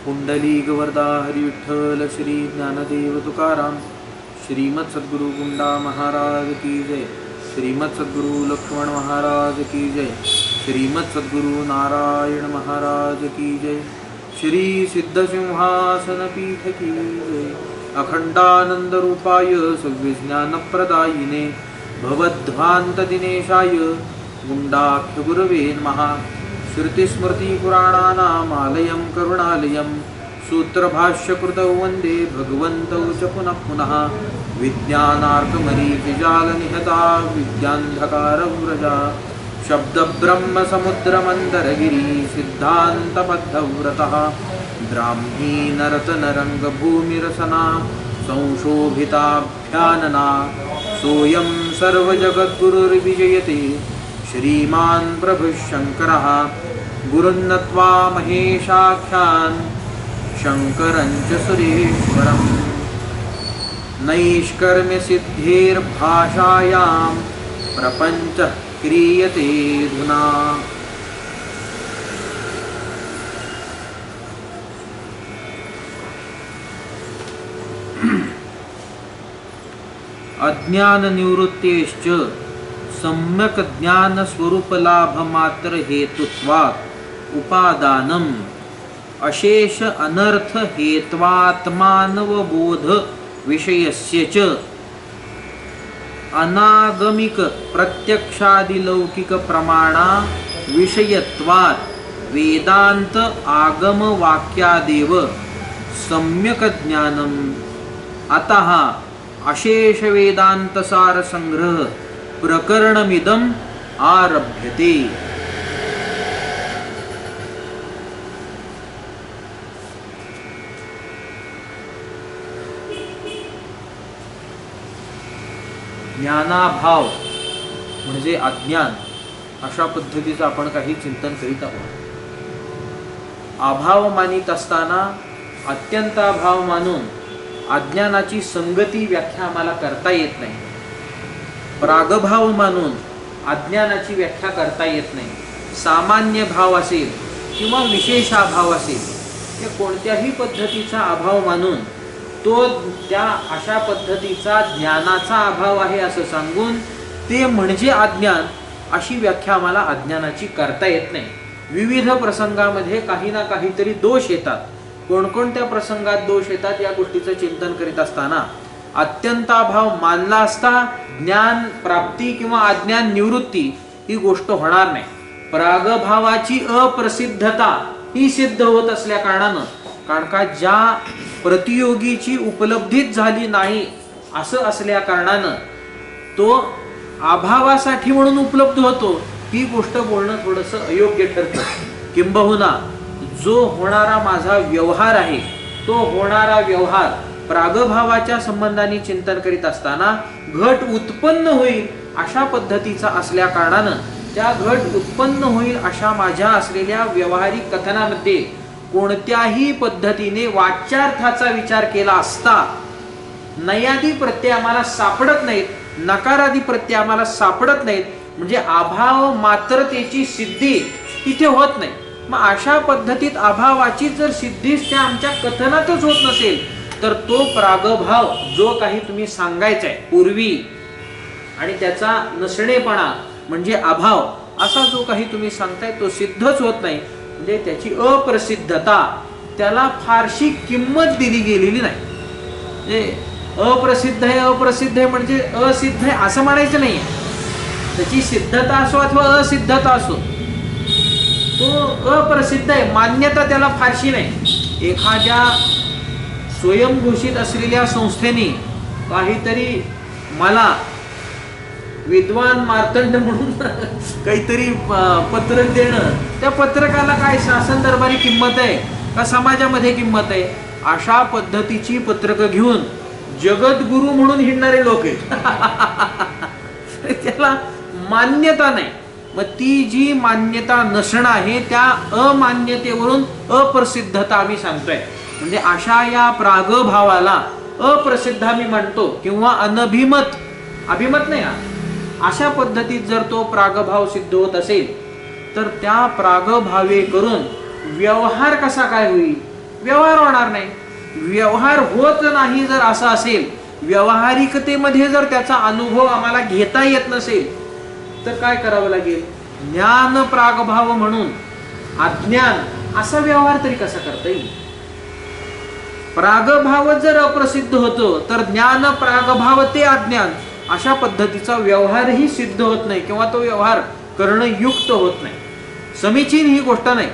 पुंडलिक वरदा हरी विठ्ठल श्री ज्ञानदेव तुकाराम. श्रीमद सद्गुरु गुंडा महाराज की जय. श्रीमद सद्गुरु लक्ष्मण महाराज की जय. श्रीमद सद्गुरु नारायण महाराज की जय. श्री सिद्ध सिंहासन पीठ की जय. अखंडानंद रूपाय सव्यज्ञान प्रदायिने भवध्वांत दिनेशाय गुंडाख्य गुरवे नमः. श्रुतिस्मृति पुराणानामालयं करुणालयं सूत्रभाष्यकृतौ वन्दे भगवन्तौ च पुनः पुनः. विज्ञानार्कमरीचिजालनिहता विद्यान्धकारव्रजा शब्दब्रह्मसमुद्रमन्दरगिरि सिद्धान्तबद्धव्रतः. ब्राह्मी नरतनरङ्गभूमिरसना संशोभिताभ्यानना सोऽयं सर्वजगद्गुरुर्विजयते श्रीमान् प्रभुशङ्करः. गुरुन्नत्वा महेशाख्यान् शङ्करं च सुरेश्वरम्. नैष्कर्म्यसिद्धेर्भाषायां प्रपञ्चः क्रियते धुना. अज्ञान निवृत्तेश्च सम्यक ज्ञान स्वरूप लाभ मात्र हेतुत्वात् उपादानम अशेष अनर्थ हेत्वात्मानवबोध विषयस्य च अनागमिक प्रत्यक्षादिलौकिक प्रमाणा विषयत्वात् वेदांत आगम वाक्यादेव सम्यक ज्ञानम. अतः अशेष वेदांत सार संग्रह प्रकरणमिदं आरभ्यते. ज्ञानाभाव म्हणजे अज्ञान अशा पद्धतीचं आपण काही चिंतन करीत आहोत. अभाव मानित असताना अत्यंताभाव मानून अज्ञानाची संगती व्याख्या आम्हाला करता येत नाही. प्रागभाव मानून अज्ञानाची व्याख्या करता येत नाही. सामान्य भाव असेल किंवा विशेषाभाव असेल ते कोणत्याही पद्धतीचा अभाव मानून तो त्या अशा पद्धतीचा ज्ञानाचा अभाव आहे असं सांगून ते म्हणजे अज्ञान अशी व्याख्या आम्हाला अज्ञानाची करता येत नाही. विविध प्रसंगामध्ये काही ना काहीतरी दोष येतात. कोणकोणत्या प्रसंगात दोष येतात या गोष्टीचं चिंतन करीत असताना अत्यंताभाव मानला असता ज्ञान प्राप्ती किंवा अज्ञान निवृत्ती ही गोष्ट होणार नाही. प्रागभावाची अप्रसिद्धता ही सिद्ध होत असल्या कारणानं, कारण का ज्या प्रतियोगीची उपलब्धीच झाली नाही असं असल्या कारणानं तो अभावासाठी म्हणून उपलब्ध होतो ही गोष्ट बोलणं थोडंसं अयोग्य ठरतं. किंबहुना जो होणारा माझा व्यवहार आहे तो होणारा व्यवहार प्रागभावाच्या संबंधाने चिंतन करीत असताना घट उत्पन्न होईल अशा पद्धतीचा असल्या कारणानं त्या घट उत्पन्न होईल अशा माझ्या असलेल्या व्यवहारिक कथनामध्ये कोणत्याही पद्धतीने वाच्यार्थाचा विचार केला असता नयादी प्रत्यय आम्हाला सापडत नाहीत, नकारादी प्रत्यय आम्हाला सापडत नाहीत. म्हणजे अभाव मात्रतेची सिद्धी तिथे होत नाही. मग अशा पद्धतीत अभावाची जर सिद्धीच त्या आमच्या कथनातच होत नसेल तर तो प्रागभाव जो काही तुम्ही सांगायचा आहे पूर्वी आणि त्याचा नसणेपणा म्हणजे अभाव असा जो काही तुम्ही सांगताय तो सिद्धच होत नाही. म्हणजे त्याची अप्रसिद्धता, त्याला फारशी किंमत दिली गेलेली नाही. म्हणजे अप्रसिद्ध आहे अप्रसिद्ध आहे म्हणजे असिद्ध आहे असं म्हणायचं नाही. त्याची सिद्धता असो अथवा असिद्धता असो तो अप्रसिद्ध आहे, मान्यता त्याला फारशी नाही. एखाद्या स्वयंघोषित असलेल्या संस्थेने काहीतरी मला विद्वान मार्तंड म्हणून काहीतरी पत्रक देणं, त्या पत्रकाला काय शासन दरबारी किंमत आहे का समाजामध्ये किंमत आहे? अशा पद्धतीची पत्रकं घेऊन जगद्गुरु म्हणून हिंडणारे लोक आहेत. त्याला मान्यता नाही. मग ती जी मान्यता नसणं आहे त्या अमान्यतेवरून अप्रसिद्धता आम्ही सांगतोय. म्हणजे अशा या प्रागभावाला अप्रसिद्ध आम्ही म्हणतो किंवा अनभिमत, अभिमत नाही हा. अशा पद्धतीत जर तो प्रागभाव सिद्ध होत असेल तर त्या प्रागभावे करून व्यवहार कसा काय होईल? व्यवहार होणार नाही. व्यवहार होत नाही जर असं असेल, व्यवहारिकतेमध्ये जर त्याचा अनुभव आम्हाला घेता येत नसेल, तर काय करावं लागेल? ज्ञान प्रागभाव म्हणून अज्ञान असा व्यवहार तरी कसा करता येईल? प्रागभाव जर अप्रसिद्ध होतो तर ज्ञान प्रागभाव ते अज्ञान अशा पद्धतीचा व्यवहारही सिद्ध होत नाही किंवा तो व्यवहार करणं युक्त होत नाही. समीचीन ही गोष्ट नाही.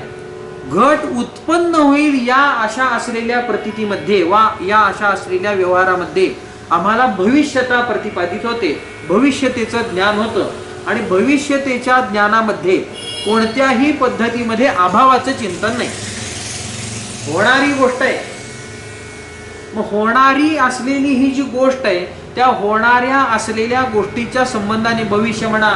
घट उत्पन्न होईल या अशा असलेल्या प्रतीतीमध्ये वा या अशा असलेल्या व्यवहारामध्ये आम्हाला भविष्यता प्रतिपादित होते, भविष्यतेचं ज्ञान होतं. आणि भविष्यतेच्या ज्ञानामध्ये कोणत्याही पद्धतीमध्ये अभावाचं चिंतन नाही. होणारी गोष्ट आहे, मग होणारी असलेली ही जी गोष्ट आहे त्या होणाऱ्या असलेल्या गोष्टीच्या संबंधाने भविष्य म्हणा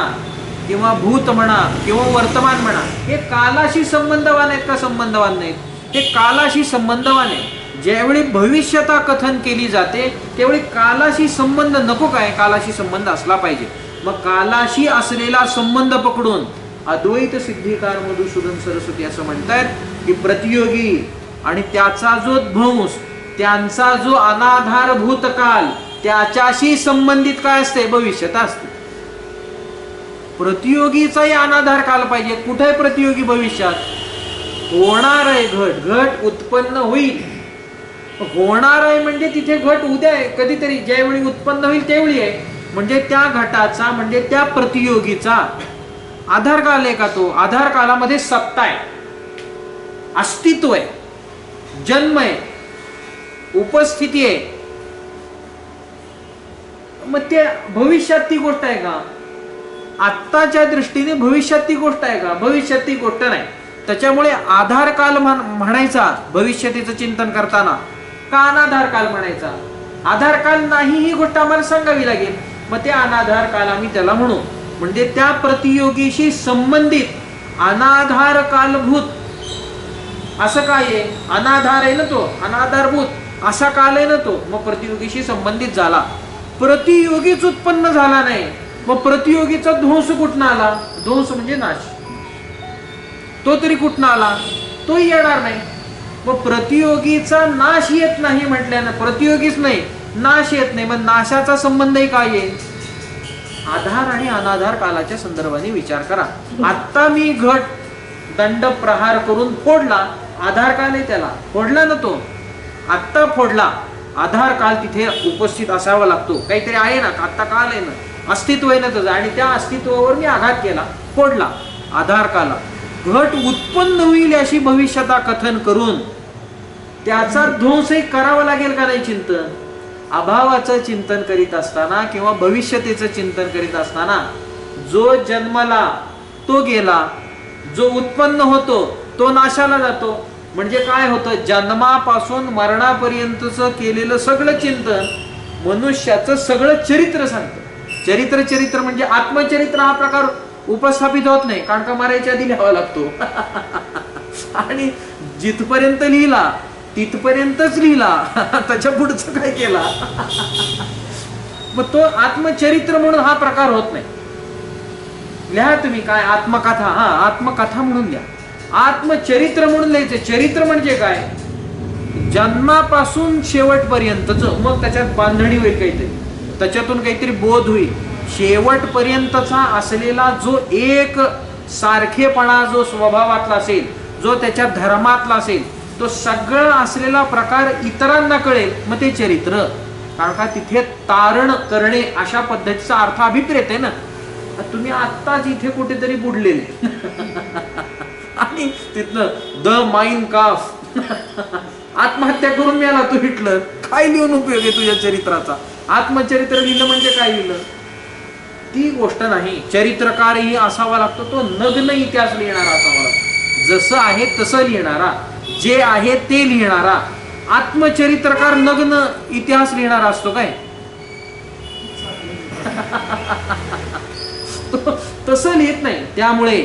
किंवा भूत म्हणा किंवा वर्तमान म्हणा, हे कालाशी संबंधवान आहेत का संबंधवान नाहीत? हे कालाशी संबंधवान आहे. ज्यावेळी भविष्यता कथन केली जाते त्यावेळी कालाशी संबंध नको काय? कालाशी संबंध असला पाहिजे. मग कालाशी असलेला संबंध पकडून अद्वैत सिद्धिकार मधुसूदन सरस्वती असं म्हणतात की प्रतियोगी आणि त्याचा जो ध्वंस, त्यांचा जो अनाधारभूत काल, त्याच्याशी संबंधित काय असते? भविष्यता असते. प्रतियोगीचाही अनाधार काल पाहिजे. कुठे प्रतियोगी? भविष्यात. होणार आहे घट, घट उत्पन्न होईल. होणार आहे म्हणजे तिथे घट उद्या आहे, कधीतरी ज्यावेळी उत्पन्न होईल त्यावेळी आहे. म्हणजे त्या घटाचा म्हणजे त्या प्रतियोगीचा आधार काल आहे का? तो आधार कालामध्ये सत्ता आहे, अस्तित्व आहे, जन्म आहे, उपस्थिती आहे. मग ते भविष्यात ती गोष्ट आहे का? आत्ताच्या दृष्टीने भविष्यात ती गोष्ट आहे का? भविष्यात ती गोष्ट नाही. त्याच्यामुळे आधार काल म्हणायचा भविष्यतेचं चिंतन करताना, का अनाधार काल म्हणायचा? आधार काल नाही ही गोष्ट आम्हाला सांगावी लागेल. मग ते अनाधार काल आम्ही त्याला म्हणू. म्हणजे त्या प्रतियोगीशी संबंधित अनाधार कालभूत असं काय आहे? अनाधार आहे ना तो, अनाधारभूत असा काल आहे ना तो. मग प्रतियोगीशी संबंधित झाला. प्रतियोगीच उत्पन्न झाला नाही, मग प्रतियोगीचा ध्वंस कुठनं आला? ध्वंस म्हणजे नाश. तो तरी कुठनं आला? तोही येणार नाही. मग प्रतियोगीचा नाश येत नाही म्हटल्यानं प्रतियोगीच नाही, नाश येत नाही. मग नाशाचा संबंधही काय आहे? आधार आणि अनाधार कालाच्या संदर्भाने विचार करा. आता मी घट दंड प्रहार करून फोडला, आधार काल आहे त्याला, फोडला ना तो, आत्ता फोडला, आधार काल तिथे उपस्थित असावा लागतो. काहीतरी आहे ना, आत्ता काल आहे ना, अस्तित्व आहे ना त्याचं, आणि त्या अस्तित्वावर मी आघात केला, फोडला, आधार काला. घट उत्पन्न होईल अशी भविष्यता कथन करून त्याचा ध्वंसही करावा लागेल का नाही चिंतन? अभावाचं चिंतन करीत असताना किंवा भविष्यतेचं चिंतन करीत असताना जो जन्मला तो गेला, जो उत्पन्न होतो तो नाशाला जातो. म्हणजे काय होतं? जन्मापासून मरणापर्यंतचं केलेलं सगळं चिंतन मनुष्याचं सगळं चरित्र सांगतं. चरित्र म्हणजे आत्मचरित्र हा प्रकार उपस्थापित होत नाही, कारण का मरायच्या आधी लिहावा लागतो. आणि जिथपर्यंत लिहिला तिथपर्यंतच लिहिला, त्याच्या पुढचं काय केला? मग तो आत्मचरित्र म्हणून हा प्रकार होत नाही. लिहा तुम्ही काय आत्मकथा, हा आत्मकथा म्हणून लिहा. आत्मचरित्र म्हणून लिहायचं. चरित्र म्हणजे काय? जन्मापासून शेवटपर्यंतच. मग त्याच्यात बांधणी होईल, काहीतरी त्याच्यातून काहीतरी बोध होईल. शेवटपर्यंतचा असलेला जो एक सारखेपणा जो स्वभावातला असेल, जो त्याच्या धर्मातला असेल, तो सगळं असलेला प्रकार इतरांना कळेल. मग ते चरित्र. कारण का तिथे तारण करणे अशा पद्धतीचा अर्थ अभिप्रेत आहे ना. तुम्ही आत्ताच इथे कुठेतरी बुडलेले आणि तिथनं द माइन काफ आत्महत्या करून मिळाला तू हिटलर, काय लिहून उपयोग आहे तुझ्या चरित्राचा? आत्मचरित्र लिहिलं म्हणजे काय लिहिलं? ती गोष्ट नाही. चरित्रकारही असावा लागतो, तो नग्न इतिहास लिहिणारा असावा लागतो, जसं आहे तसं लिहिणारा, जे आहे ते लिहिणारा. आत्मचरित्रकार नग्न इतिहास लिहिणारा असतो काय? तसं लिहित नाही. त्यामुळे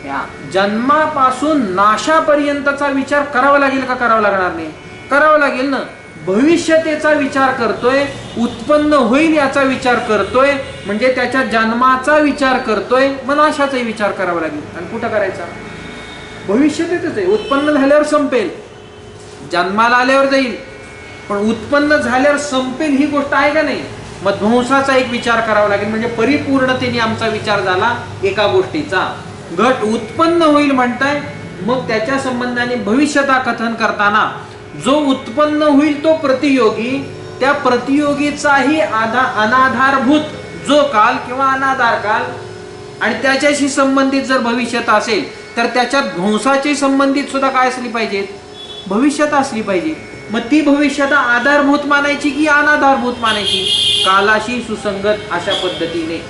या जन्मापासून नाशापर्यंतचा विचार करावा लागेल का करावा लागणार नाही? करावा लागेल ना. भविष्यतेचा विचार करतोय, उत्पन्न होईल याचा विचार करतोय, म्हणजे त्याच्या जन्माचा विचार करतोय, मग नाशाचाही विचार करावा लागेल. आणि कुठं करायचा? भविष्यतेतच आहे. उत्पन्न झाल्यावर संपेल. जन्माला आल्यावर जाईल, पण उत्पन्न झाल्यावर संपेल ही गोष्ट आहे का नाही? मग ध्वंसाचा एक विचार करावा लागेल. म्हणजे परिपूर्णतेने आमचा विचार झाला एका गोष्टीचा. घट उत्पन्न होईल म्हणताय, मग त्याच्या संबंधाने भविष्यता कथन करताना जो उत्पन्न होईल तो प्रतियोगी, त्या प्रतियोगीचाही अनाधारभूत जो काल किंवा अनाधार काल आणि त्याच्याशी संबंधित जर भविष्यता असेल तर त्याच्यात ध्वंसाची संबंधित सुद्धा काय असली पाहिजे? भविष्यता असली पाहिजे. मग ती भविष्यता आधारभूत मानायची की अनाधारभूत मानायची? कालाशी सुसंगत अशा पद्धतीने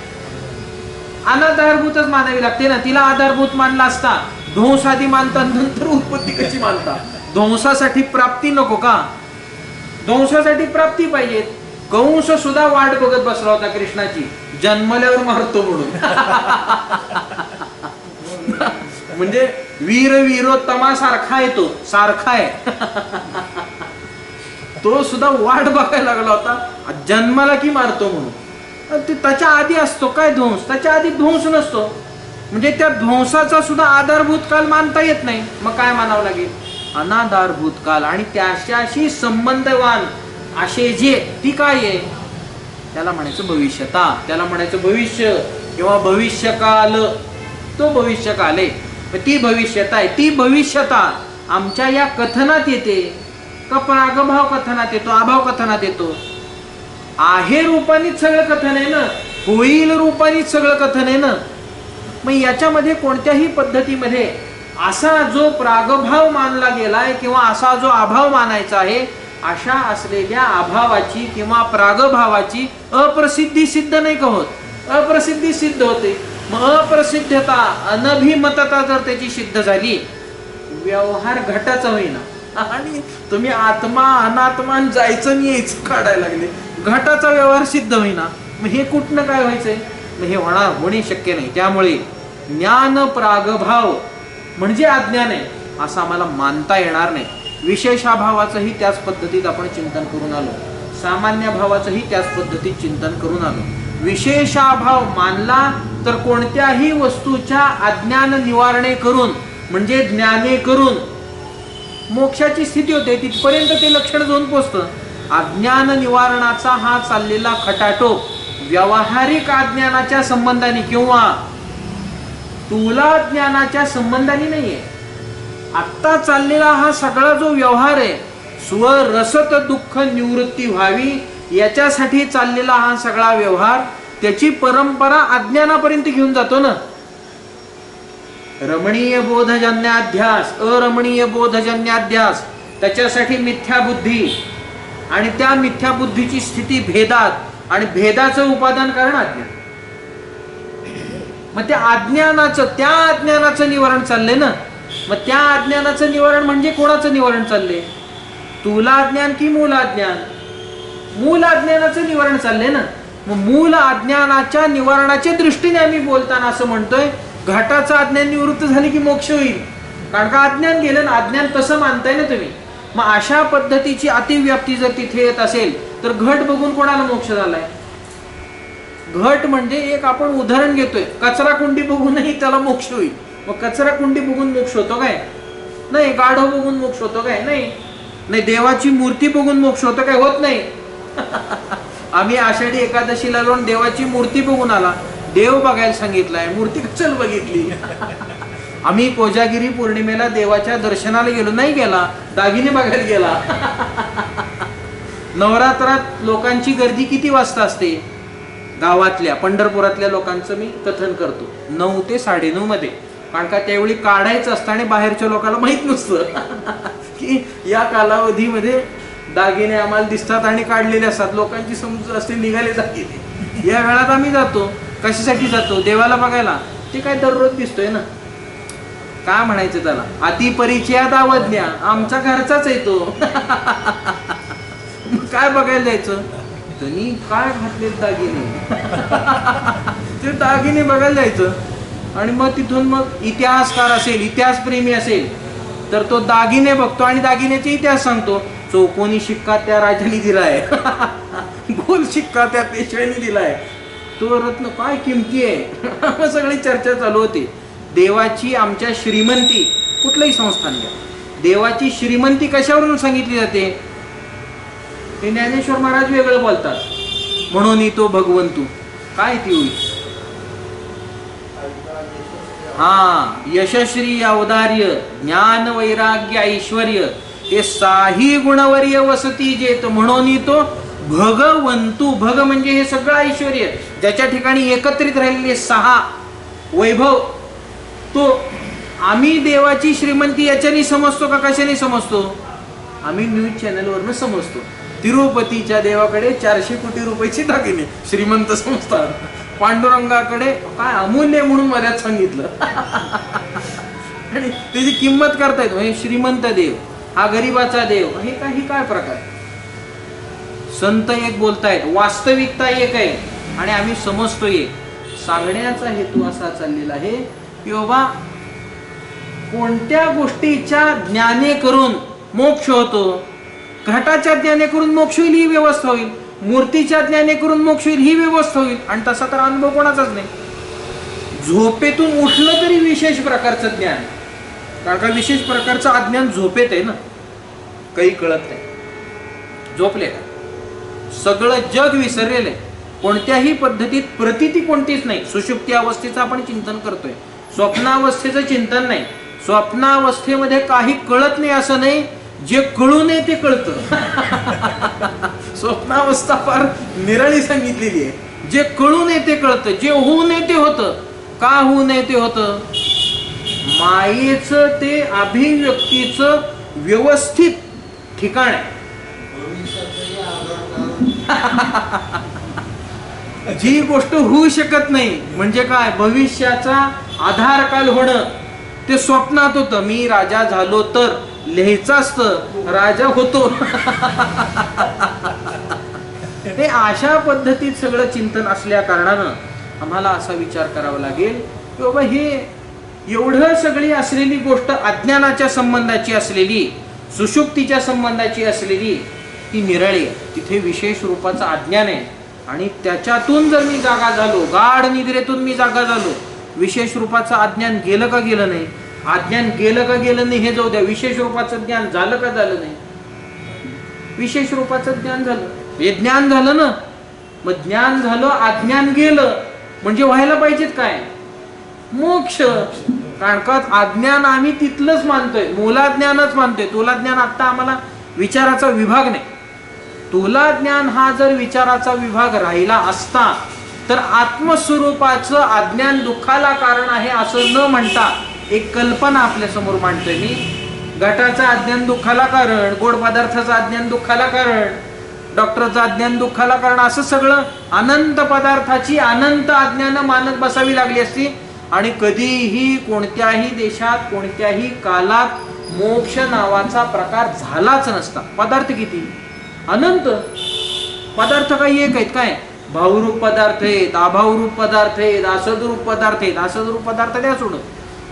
अनाधारभूतच मानावी लागते ना. तिला आधारभूत मानला असता ध्वंसादी मानता, नंतर उत्पत्ती कशी मानता? ध्वंसासाठी प्राप्ती नको का? ध्वंसासाठी प्राप्ती पाहिजे. कंस सुद्धा वाट बघत बसला होता कृष्णाची, जन्मल्यावर मारतो म्हणून. म्हणजे वीर वीरोत्तमा सारखा आहे, तो सारखा आहे. तो सुद्धा वाट बघायला लागला होता जन्माला की मारतो म्हणून. त्याच्या आधी असतो काय ध्वंस? त्याच्या आधी ध्वंस नसतो. म्हणजे त्या ध्वंसाचा सुद्धा आधारभूत काल मानता येत नाही. मग काय मानावं लागेल? अनाधारभूत काल. आणि त्याच्याशी संबंधवान असे जे ती काय आहे त्याला म्हणायचं भविष्यता, त्याला म्हणायचं भविष्य किंवा भविष्यकाल. तो भविष्यकाल आहे. ती भविष्यता आहे. ती भविष्यता आमच्या या कथनात येते का प्रागभाव कथनात येतो, अभाव कथनात येतो? आहे रूपानीच सगळं कथन आहे ना, होईल रूपानीच सगळं कथन आहे ना. मग याच्यामध्ये कोणत्याही पद्धतीमध्ये असा जो प्रागभाव मानला गेलाय किंवा असा जो अभाव मानायचा आहे, अशा असलेल्या अभावाची किंवा प्रागभावाची अप्रसिद्धी सिद्ध नाही का होत? अप्रसिद्धी सिद्ध होते. मग अप्रसिद्धता, अनभिमतता जर त्याची सिद्ध झाली, व्यवहार घटाचा होईना. आणि तुम्ही आत्मा अनात्मा जायचं आणि यायचं काढायला लागले, घटाचा व्यवहार सिद्ध होईना. मग हे कुठनं काय व्हायचंय? मग हे होणे शक्य नाही. त्यामुळे ज्ञान प्रागभाव म्हणजे अज्ञान आहे असं आम्हाला मानता येणार नाही. विशेषाभावाचंही त्याच पद्धतीत आपण चिंतन करून आलो, सामान्य भावाचंही त्याच पद्धतीत चिंतन करून आलो. विशेषाभाव मानला तर कोणत्याही वस्तूच्या अज्ञान निवारणे करून म्हणजे ज्ञाने करून मोक्षाची स्थिती होते. तिथपर्यंत ते लक्षण जाऊन पोचतं. अज्ञान निवारणाचा हा चाललेला खटाटोप व्यावहारिक अज्ञानाच्या संबंधाने किंवा तुला ज्ञानाच्या संबंधाने नाहीये. आत्ता चाललेला हा सगळा जो व्यवहार आहे, स्वरसत दुःख निवृत्ती व्हावी याच्यासाठी चाललेला हा सगळा व्यवहार, त्याची परंपरा अज्ञानापर्यंत घेऊन जातो ना. रमणीय बोधजन्याध्यास, अरमणीय बोधजन्याध्यास, त्याच्यासाठी मिथ्या बुद्धी आणि त्या मिथ्या बुद्धीची स्थिती भेदात आणि भेदाचं उपादान कारण अज्ञान. मग त्या अज्ञानाचं निवारण चाललंय ना. मग त्या अज्ञानाचं निवारण म्हणजे कोणाचं निवारण चाललंय? तुला अज्ञान की मूल अज्ञान? मूल अज्ञानाचं निवारण चाललंय ना. मग मूल अज्ञानाच्या निवारणाच्या दृष्टीने आम्ही बोलताना असं म्हणतोय घटाचं अज्ञान निवृत्त झाले की मोक्ष होईल. कारण का अज्ञान गेलं ना, अज्ञान तसं मानताय ना तुम्ही. मग अशा पद्धतीची अतिव्याप्ती जर तिथे येत असेल तर घट बघून कोणाला मोक्ष झालाय? घट म्हणजे एक आपण उदाहरण घेतोय, कचरा कुंडी बघूनही त्याला मोक्ष होईल. मग कचरा कुंडी बघून मोक्ष होतो काय? नाही. गाढव बघून मोक्ष होतो काय? नाही. नाही. देवाची मूर्ती बघून मोक्ष होतो काय? होत नाही. आम्ही आषाढी एकादशीला जाऊन देवाची मूर्ती बघून आला. देव बघायला सांगितलाय, मूर्ती कशाला बघितली? आम्ही कोजागिरी पौर्णिमेला देवाच्या दर्शनाला गेलो, नाही गेला, दागिने बघायला गेला. नवरात्रात लोकांची गर्दी किती वाजता असते? गावातल्या पंढरपुरातल्या लोकांचं मी कथन करतो, 9 ते 9:30 मध्ये. कारण का त्यावेळी काढायचं असतं आणि बाहेरच्या लोकांना माहित नसतं की या कालावधीमध्ये दागिने आम्हाला दिसतात आणि काढलेले असतात. लोकांची समजूत असते निघाले दागिने. या वेळात आम्ही जातो. कशासाठी जातो? देवाला बघायला. ते काय दररोज दिसतोय ना. काय म्हणायचं त्याला? अतिपरिचयात आवडल्या, आमचा घरचाच येतो. काय बघायला जायचं? त्यांनी काय घातलेत दागिने, ते दागिने बघायला जायचं. आणि मग तिथून मग इतिहासकार असेल, इतिहासप्रेमी असेल तर तो दागिने बघतो आणि दागिन्याचे इतिहास सांगतो. चौकोनी शिक्का त्या राजाने दिलाय, गोल शिक्का त्या पेशव्याने दिलाय, तो रत्न काय किमती आहे. सगळी चर्चा चालू होती. देवाची आमच्या श्रीमंती कुठलंही संस्थान घ्या, देवाची श्रीमंती कशावरून सांगितली जाते? ते ज्ञानेश्वर महाराज वेगळं बोलतात. म्हणून तो भगवंतू काय ती होईल? हा, यशश्री औदार्य ज्ञान वैराग्य ऐश्वर्य हे साही गुणवर्य वसती जेत. म्हणून तो भगवंतू. भग म्हणजे हे सगळं ऐश्वर्य ज्याच्या ठिकाणी एकत्रित राहिलेले 6 वैभव. तो आम्ही देवाची श्रीमंती याच्याने समजतो का कशाने समजतो? आम्ही न्यूज चॅनलवरनं समजतो. तिरुपतीच्या देवाकडे 400 कोटी रुपयाची दागिने श्रीमंत समजतात. पांडुरंगाकडे काय अमूल्य म्हणून मर्याद सांगितलं. आणि त्याची किंमत करतायत. हे श्रीमंत देव, हा गरीबाचा देव, हे काय प्रकार? संत एक बोलतायत, वास्तविकता एक आहे आणि आम्ही समजतोय. सांगण्याचा हेतू असा चाललेला आहे की बाबा कोणत्या गोष्टीच्या ज्ञाने करून मोक्ष होतो? घटाच्या ज्ञाने करून मोक्ष होईल ही व्यवस्था होईल, मूर्तीच्या ज्ञाने करून मोक्ष होईल ही व्यवस्था होईल. आणि तसा तर अनुभव कोणाचाच नाही. झोपेतून उठलं तरी विशेष प्रकारचं ज्ञान, कारण का विशेष प्रकारचं अज्ञान झोपेत आहे ना, काही कळत नाही. झोपले का सगळं जग विसरलेलं आहे. कोणत्याही पद्धतीत प्रतीती कोणतीच नाही. सुषुप्ती अवस्थेचं आपण चिंतन करतोय, स्वप्नावस्थेचं चिंतन नाही. स्वप्नावस्थेमध्ये काही कळत नाही असं नाही, जे कळू नये ते कळतं. स्वप्नावस्था फार निराळी सांगितलेली आहे. जे कळू नये ते कळतं, जे होऊ नये ते होतं. का होऊ नये ते होतं? मायेचं ते अभिव्यक्तीचं व्यवस्थित ठिकाण आहे. जी गोष्ट होऊ शकत नाही म्हणजे काय? भविष्याचा आधार काल होणं, ते स्वप्नात होतं. मी राजा झालो तर लिहायचं असतं, राजा होतो. हे अशा पद्धतीत सगळं चिंतन असल्या कारणानं आम्हाला असा विचार करावा लागेल की बाबा हे एवढं सगळी असलेली गोष्ट अज्ञानाच्या संबंधाची असलेली, सुषुप्तीच्या संबंधाची असलेली ती निराळी आहे. तिथे विशेष रूपाचं अज्ञान आहे आणि त्याच्यातून जर मी जागा झालो, गाढ निद्रेतून मी जागा झालो, विशेष रूपाचं अज्ञान गेलं का गेलं नाही? अज्ञान गेलं का गेलं नाही हे जाऊ द्या, विशेष रूपाचं ज्ञान झालं का झालं नाही? विशेष रूपाचं ज्ञान झालं, हे ज्ञान झालं ना. मग ज्ञान झालं, अज्ञान गेलं म्हणजे व्हायला पाहिजेत काय? मोक्ष. कारण का अज्ञान आम्ही तिथलंच मानतोय, मूला ज्ञानच मानतोय. तुला ज्ञान आता आम्हाला विचाराचा विभाग नाही. तुला ज्ञान हा जर विचाराचा विभाग राहिला असता तर आत्मस्वरूपाचं अज्ञान दुःखाला कारण आहे असं न म्हणता एक कल्पना आपल्या समोर मांडतोय मी. घटाचं अज्ञान दुःखाला कारण, गोड पदार्थाचं अज्ञान दुःखाला कारण, डॉक्टरचं अज्ञान दुःखाला कारण, असं सगळं अनंत पदार्थाची अनंत अज्ञान मानत बसावी लागली असती आणि कधीही कोणत्याही देशात कोणत्याही कालात मोक्ष नावाचा प्रकार झालाच नसता. पदार्थ किती अनंत. पदार्थ काही एक आहेत काय? भावरूप पदार्थ आहेत, अभावरूप पदार्थ आहेत, असदरूप पदार्थ आहेत. असदरूप पदार्थ द्या सोडून.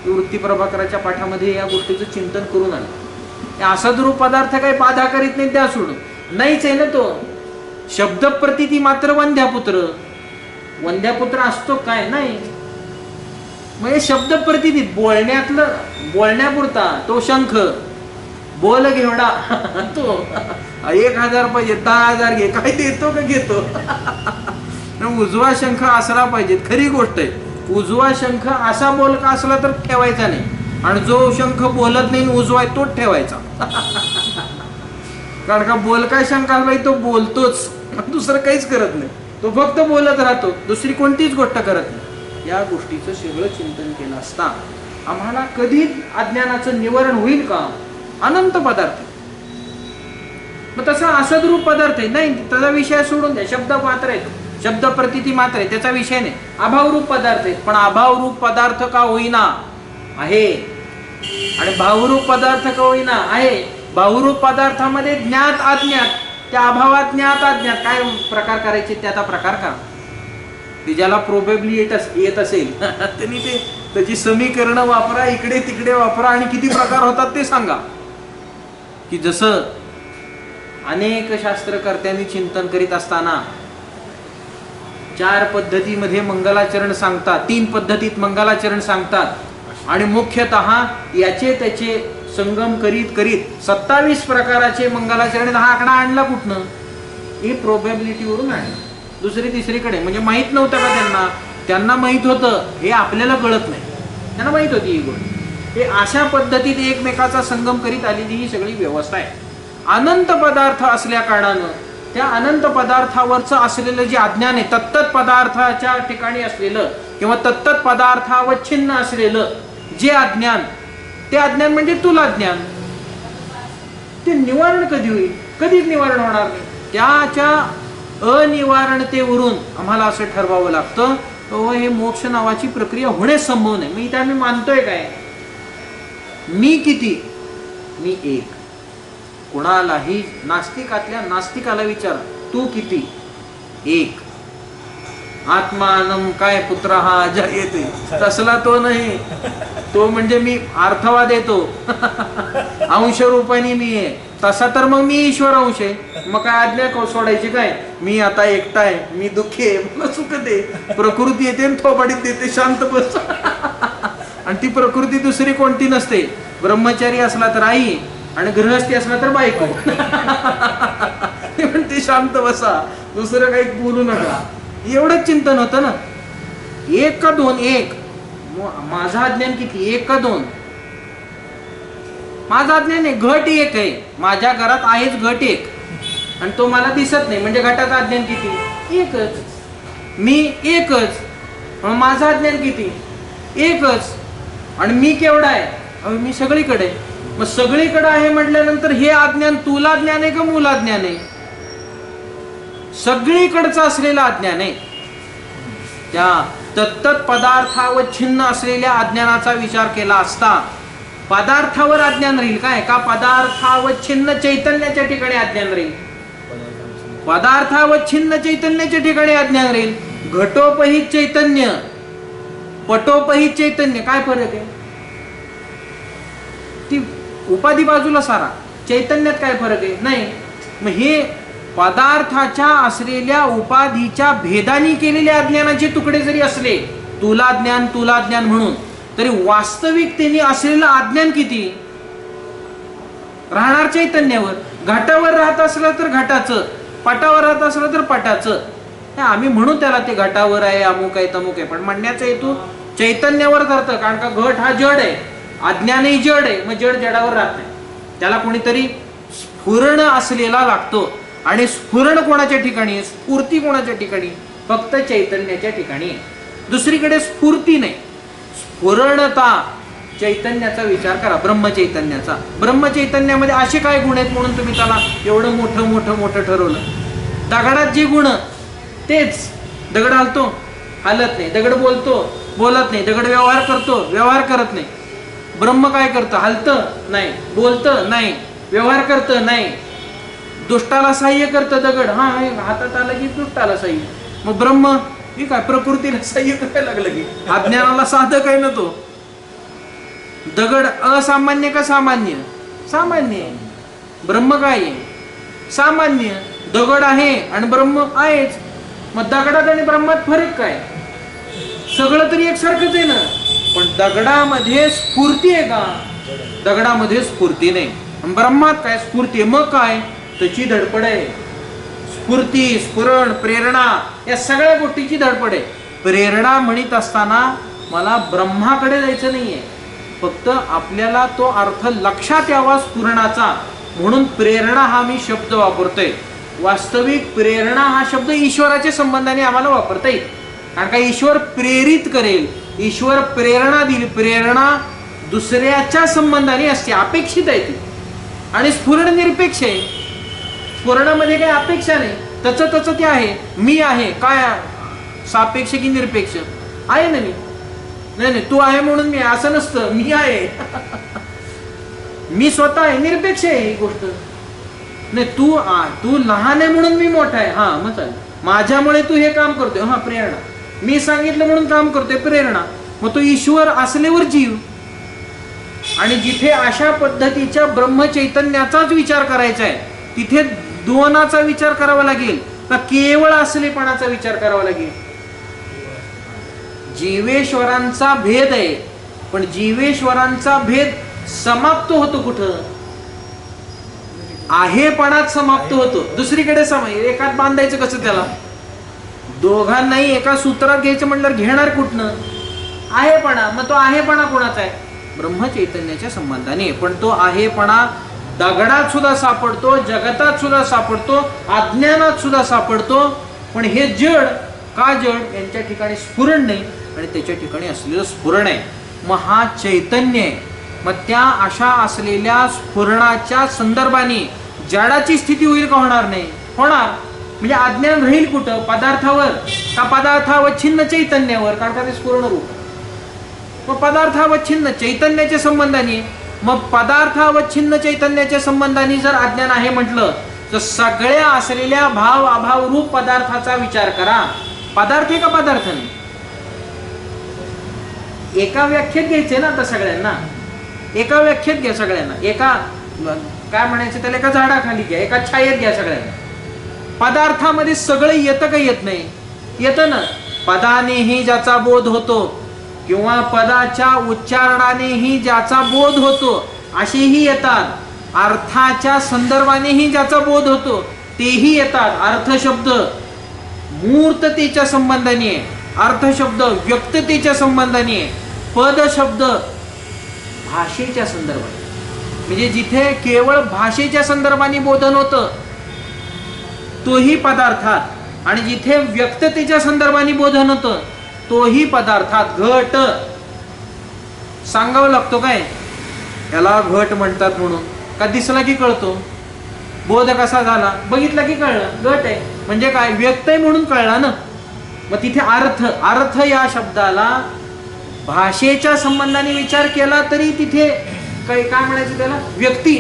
वृत्ती प्रभाकराच्या पाठामध्ये या गोष्टीचं चिंतन करून आलं. असदरूप पदार्थ काही बाधा करीत नाही, द्या सोडून. नाहीच आहे ना तो. शब्द प्रतीती मात्र वंध्यापुत्र. वंध्यापुत्र असतो काय? नाही. म्हणजे शब्द प्रतीती बोलण्यातलं, बोलण्यापुरता तो शंख बोल घेवडा तो 1000 पाहिजे, 10,000 घे, काय देतो का घेतो. उजवा शंख असला पाहिजे. खरी गोष्ट आहे, उजवा शंख असा बोल का असला तर ठेवायचा नाही, आणि जो शंख बोलत नाही उजवा आहे तोच ठेवायचा. कारण का बोलका शंख असला तो बोलतोच, दुसरं काहीच करत नाही. तो फक्त बोलत राहतो, दुसरी कोणतीच गोष्ट करत नाही. या गोष्टीचं सगळं चिंतन केलं असता आम्हाला कधी अज्ञानाचं निवारण होईल का? अनंत पदार्थ. मग तसा असद्रूप पदार्थ आहे नाही, त्याचा विषय सोडून द्या. शब्द मात्र आहे, शब्द प्रतीती मात्र आहे, त्याचा विषय नाही. अभावरूप पदार्थ आहे, पण अभावरूप पदार्थ का होईना आहे, आणि भावरूप पदार्थ का होईना आहे. भावरूप पदार्थामध्ये ज्ञात अज्ञात, त्या अभावात ज्ञात अज्ञात काय प्रकार करायचे त्याचा प्रकार करा. ते ज्याला प्रोबेबली येत असेल त्यांनी ते त्याची समीकरणं वापरा, इकडे तिकडे वापरा, आणि किती प्रकार होतात ते सांगा. की जसं अनेक शास्त्रकर्त्यांनी चिंतन करीत असताना 4 पद्धतीमध्ये मंगलाचरण सांगतात, 3 पद्धतीत मंगलाचरण सांगतात, आणि मुख्यतः याचे त्याचे संगम करीत करीत 27 प्रकाराचे मंगलाचरण हा आकडा आणला कुठनं? हे प्रोबॅबिलिटीवरून आणलं. दुसरी तिसरीकडे म्हणजे माहित नव्हतं का त्यांना? त्यांना माहित होतं, हे आपल्याला कळत नाही. त्यांना माहित होती ही गोष्ट. हे अशा पद्धतीत एकमेकाचा संगम करीत आलेली ही सगळी व्यवस्था आहे. अनंत पदार्थ असल्या कारणानं त्या अनंत पदार्थावरचं असलेलं जे अज्ञान आहे, तत्तत पदार्थाच्या ठिकाणी असलेलं किंवा तत्तत पदार्थावच्छिन्न असलेलं जे अज्ञान, ते अज्ञान म्हणजे तुला ज्ञान, ते निवारण कधी होईल? कधीच निवारण होणार नाही. त्याच्या अनिवारणतेवरून आम्हाला असं ठरवावं लागतं, हे मोक्ष नावाची प्रक्रिया होणे संभव नाही. मी इथे आम्ही मानतोय काय? मी किती? मी एक. कुणालाही नास्तिकातल्या नास्तिकाला विचार, तू किती? एक. आत्मानम काय पुत्र हा जायते, तसला तो नाही. तो म्हणजे मी अर्थवाद येतो अंश रूपाने मी आहे. तसा तर मग मी ईश्वर अंश आहे. मग काय आज्ञा सोडायची काय? मी आता एकटा आहे, मी दुःखी आहे, मला सुख दे. प्रकृती येते थोबाडीत देते, शांत बस. आणि ती प्रकृती दुसरी कोणती नसते. ब्रह्मचारी असला तर आई आणि गृहस्थी असला तर बायको. म्हणते शांत बसा, दुसरं काही बोलू नका. एवढंच चिंतन होतं ना. एक का दोन? एक. माझा अज्ञान किती? एक का दोन? माझा अज्ञान आहे, घट एक आहे. माझ्या घरात आहेच घट एक, आणि तो मला दिसत नाही. म्हणजे घटाचं अज्ञान किती? एकच. मी एकच. माझं अज्ञान किती? एकच. आणि मी केवढा आहे? मी सगळीकडे. मग सगळीकडे आहे म्हटल्यानंतर हे अज्ञान तुला ज्ञान आहे का मुला ज्ञान आहे? सगळीकडचं असलेलं अज्ञान आहे. त्या तत्तत पदार्थावच्छिन्न असलेल्या अज्ञानाचा विचार केला असता पदार्थावर अज्ञान राहील काय? का पदार्थावच्छिन्न चैतन्याच्या ठिकाणी अज्ञान राहील? पदार्थावच्छिन्न चैतन्याच्या ठिकाणी अज्ञान राहील. घटोपहित चैतन्य, पटोपहित चैतन्य, काय फरक आहे? ती उपाधी बाजूला सारा, चैतन्यात काय फरक आहे? नाही. मग हे पदार्थाच्या असलेल्या उपाधीच्या भेदानी केलेल्या अज्ञानाचे तुकडे जरी असले, तुला ज्ञान तुला ज्ञान म्हणून, तरी वास्तविकतेने असलेलं अज्ञान किती राहणार? चैतन्यावर. घटावर राहत असलं तर घटाचं, पटावर राहत असलं तर पटाचं. आम्ही म्हणू त्याला ते घटावर आहे, अमुक आहे तमुक आहे, पण म्हणण्याचा हेतू चैतन्यावर धरतं. कारण का घट हा जड आहे, अज्ञानही जड आहे. मग जड जडावर राहत नाही. त्याला कोणीतरी स्फुरण असलेला लागतो. आणि स्फुरण कोणाच्या ठिकाणी आहे? स्फूर्ती कोणाच्या ठिकाणी? फक्त चैतन्याच्या ठिकाणी आहे. दुसरीकडे स्फूर्ती नाही. स्फुरणता चैतन्याचा विचार करा, ब्रह्मचैतन्याचा. ब्रह्मचैतन्यामध्ये असे काय गुण आहेत म्हणून तुम्ही त्याला एवढं मोठं मोठं मोठं ठरवलं? दगडात जे गुण तेच. दगड हलतो, हलत नाही. दगड बोलतो, बोलत नाही. दगड व्यवहार करतो, व्यवहार करत नाही. ब्रह्म काय करतं? हलतं नाही, बोलतं नाही, व्यवहार करतं नाही. दुष्टाला सहाय्य करतं दगड, हा हातात आलं की दुष्टाला सहाय्य. मग ब्रह्म हे काय? प्रकृतीला सहाय्य करायला लागलं की अज्ञानाला साधक आहे ना तो. दगड असामान्य का सामान्य? सामान्य आहे. ब्रह्म काय आहे? सामान्य. दगड आहे आणि ब्रह्म आहेच. मग दगडात आणि ब्रह्मात फरक काय? सगळं तरी एकसारखंच आहे ना. पण दगडामध्ये स्फूर्ती आहे का? दगडामध्ये स्फूर्ती नाही. ब्रह्मात काय? स्फूर्ती. मग काय? त्याची धडपड आहे. स्फूर्ती, स्फुरण, प्रेरणा या सगळ्या गोष्टीची धडपड आहे. प्रेरणा म्हणत असताना मला ब्रह्माकडे जायचं नाहीये, फक्त आपल्याला तो अर्थ लक्षात यावा स्फुरणाचा, म्हणून प्रेरणा हा मी शब्द वापरतोय. वास्तविक प्रेरणा हा शब्द ईश्वराच्या संबंधाने आम्हाला वापरता येईल. कारण का ईश्वर प्रेरित करेल, ईश्वर प्रेरणा देईल. प्रेरणा दुसऱ्याच्या संबंधाने असते, अपेक्षित आहे ती. आणि स्फुरण निरपेक्ष आहे. स्फुरणामध्ये काही अपेक्षा नाही, तच ते आहे. मी आहे काय? सापेक्ष की निरपेक्ष आहे ना मी? नाही, तू आहे म्हणून मी, असं नसतं. मी आहे, मी स्वतः आहे, निरपेक्ष आहे ही गोष्ट. नाही, तू लहान आहे म्हणून मी मोठा आहे, हा मग चालेल. माझ्यामुळे तू हे काम करतोय, हा प्रेरणा. मी सांगितलं म्हणून काम करतोय, प्रेरणा. मग तो ईश्वर असल्यावर जीव. आणि जिथे अशा पद्धतीच्या ब्रह्मचैतन्याचाच विचार करायचा आहे, तिथे दोनाचा विचार करावा लागेल का केवळ असलेपणाचा विचार करावा लागेल? जीवेश्वरांचा भेद आहे, पण जीवेश्वरांचा भेद समाप्त होतो कुठं? आहेपणात समाप्त होतो. दुसरीकडे एकात बांधायचं कसं त्याला? दोघांनाही एका सूत्रात घ्यायचं म्हटलं घेणार कुठनं? आहेपणा. मग तो आहेपणा कोणाचा आहे? ब्रह्मचैतन्याच्या संबंधाने. पण तो आहेपणा दगडात सुद्धा सापडतो, जगतात सुद्धा सापडतो, अज्ञानात सुद्धा सापडतो. पण हे जड का जड? यांच्या ठिकाणी स्फुरण नाही आणि त्याच्या ठिकाणी असलेलं स्फुरण आहे. मग हा चैतन्य आहे. मग त्या अशा असलेल्या स्फुरणाच्या संदर्भाने जडाची स्थिती होईल का? होणार नाही. होणार. म्हणजे अज्ञान राहील कुठं? पदार्थावर का पदार्थावच्छिन्न चैतन्यावर? कारण का ते स्फुरण रूप. मग पदार्थावच्छिन्न चैतन्याच्या संबंधाने. मग पदार्थावच्छिन्न चैतन्याच्या संबंधाने जर अज्ञान आहे म्हटलं तर सगळ्या असलेल्या भाव अभाव रूप पदार्थाचा विचार करा. पदार्थ आहे का पदार्थ नाही? एका व्याख्येत घ्यायचे ना आता सगळ्यांना. एका व्याख्येत घ्या सगळ्यांना. एका काय म्हणायचं त्याला? एका झाडाखाली घ्या, एका छायेत घ्या सगळ्यांना. पदार्थामध्ये सगळं येतं का? येत नाही? येतं ना. पदानेही ज्याचा बोध होतो किंवा पदाच्या उच्चारणानेही ज्याचा बोध होतो असेही येतात. अर्थाच्या संदर्भानेही ज्याचा बोध होतो तेही येतात. अर्थशब्द मूर्ततेच्या संबंधाने, अर्थशब्द व्यक्ततेच्या संबंधाने, पद शब्द भाषेच्या संदर्भाने. म्हणजे जिथे केवळ भाषेच्या संदर्भाने बोधन होतं तोही पदार्थात, आणि जिथे व्यक्ततेच्या संदर्भाने बोधन होतं तोही पदार्थात. घट सांगावं लागतो काय याला घट म्हणतात म्हणून? का दिसला की कळतो? बोध कसा झाला? बघितला की कळलं घट आहे. म्हणजे काय? व्यक्त आहे म्हणून कळला ना. मग तिथे अर्थ, अर्थ या शब्दाला भाषेच्या संबंधाने विचार केला तरी तिथे काय म्हणायचं त्याला? व्यक्ती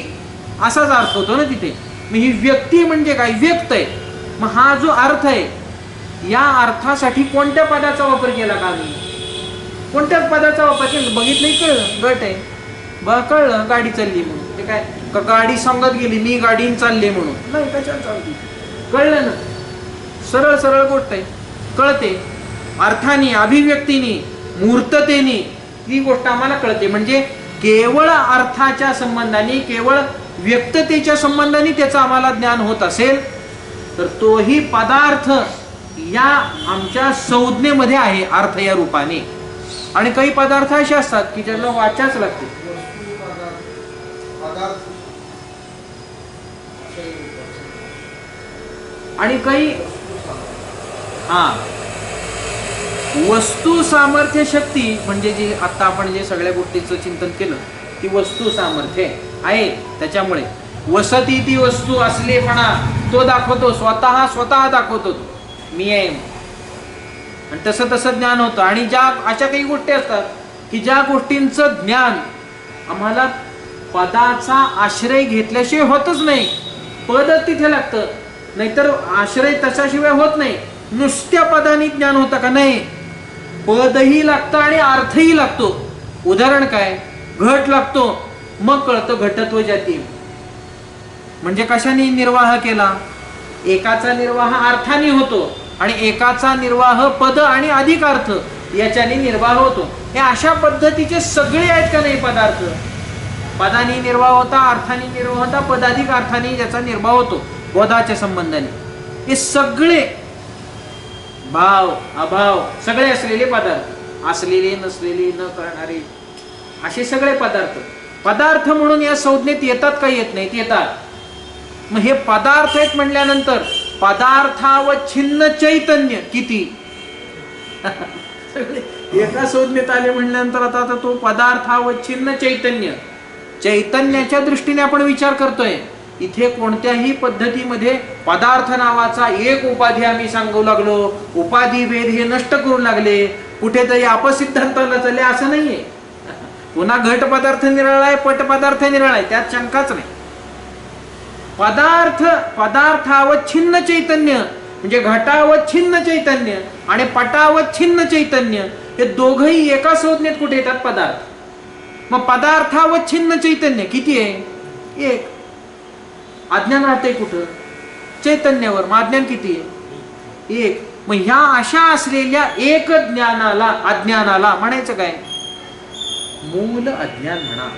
असाच अर्थ होतो ना तिथे. मग ही व्यक्ती म्हणजे काय? व्यक्त आहे. मग हा जो अर्थ आहे या अर्थासाठी कोणत्या पदाचा वापर केला का मी? कोणत्या पदाचा वापर केला? बघितलं कळलं घट आहे. बघ कळलं गाडी चालली म्हणून. ते काय का गाडी सांगत गेली मी गाडीन चालले म्हणून? नाही, कशाला चालली? कळलं ना. सरळ सरळ गोष्ट आहे. कळते अर्थाने, अभिव्यक्तीने, मूर्ततेने ही गोष्ट आम्हाला कळते. म्हणजे केवळ अर्थाच्या संबंधाने, केवळ व्यक्ततेच्या संबंधाने त्याचं आम्हाला ज्ञान होत असेल तर तोही पदार्थ या आमच्या संज्ञेमध्ये आहे अर्थ या रूपाने. आणि काही पदार्थ असे असतात की ज्याला वाचाच लागते. आणि काही वस्तू सामर्थ्य शक्ती म्हणजे जी आता आपण जे सगळ्या गोष्टीचं चिंतन केलं ती वस्तू सामर्थ्य आहे. त्याच्यामुळे वसती ती वस्तू असलेपणा तो दाखवतो. स्वतः दाखवतो मी आहे. आणि तसं तसं ज्ञान होतं. आणि ज्या अशा काही गोष्टी असतात की ज्या गोष्टींचं ज्ञान आम्हाला पदाचा आश्रय घेतल्याशिवाय होतच नाही. पदच तिथे लागतं. नाहीतर आश्रय तशाशिवाय होत नाही. नुसत्या पदाने ज्ञान होतं का? नाही. पदही लागतं आणि अर्थही लागतो. उदाहरण काय? घट लागतो मग कळतं घटत्व जाती. म्हणजे कशाने निर्वाह केला? एकाचा निर्वाह अर्थाने होतो आणि एकाचा निर्वाह पद आणि अधिक अर्थ याच्याने निर्वाह होतो. हे अशा पद्धतीचे सगळे आहेत का नाही पदार्थ? पदाने निर्वाह होता, अर्थाने निर्वाह होता, पदाधिक अर्थाने ज्याचा निर्वाह होतो बोधाच्या संबंधाने. हे सगळे भाव अभाव सगळे असलेले पदार्थ, असलेले नसलेले न करणारे असे सगळे पदार्थ पदार्थ म्हणून या संज्ञेत येतात का? येत नाहीत? येतात. मग हे पदार्थ आहेत म्हणल्यानंतर पदार्थावच्छिन्न चैतन्य किती? एका संज्ञेत आले म्हणल्यानंतर आता तो पदार्थावच्छिन्न चैतन्य, चैतन्याच्या दृष्टीने आपण विचार करतोय. इथे कोणत्याही पद्धतीमध्ये पदार्थ नावाचा एक उपाधी आम्ही सांगू लागलो, उपाधी भेद हे नष्ट करू लागले, कुठेतरी अपसिद्धांताला चालले असं नाहीये. पुन्हा घट पदार्थ निराळा आहे, पट पदार्थ निराळा आहे, त्यात शंकाच नाही. पदार्थावच्छिन्न चैतन्य म्हणजे घटावच्छिन्न चैतन्य आणि पटावच्छिन्न चैतन्य हे दोघही एका संज्ञेत कुठे येतात? पदार्थ. मग पदार्थावच्छिन्न चैतन्य किती आहे? एक. अज्ञान राहते कुठं? चैतन्यावर. मग अज्ञान किती आहे? एक. मग ह्या अशा असलेल्या एक ज्ञानाला, अज्ञानाला म्हणायचं काय? मूल अज्ञान म्हणा.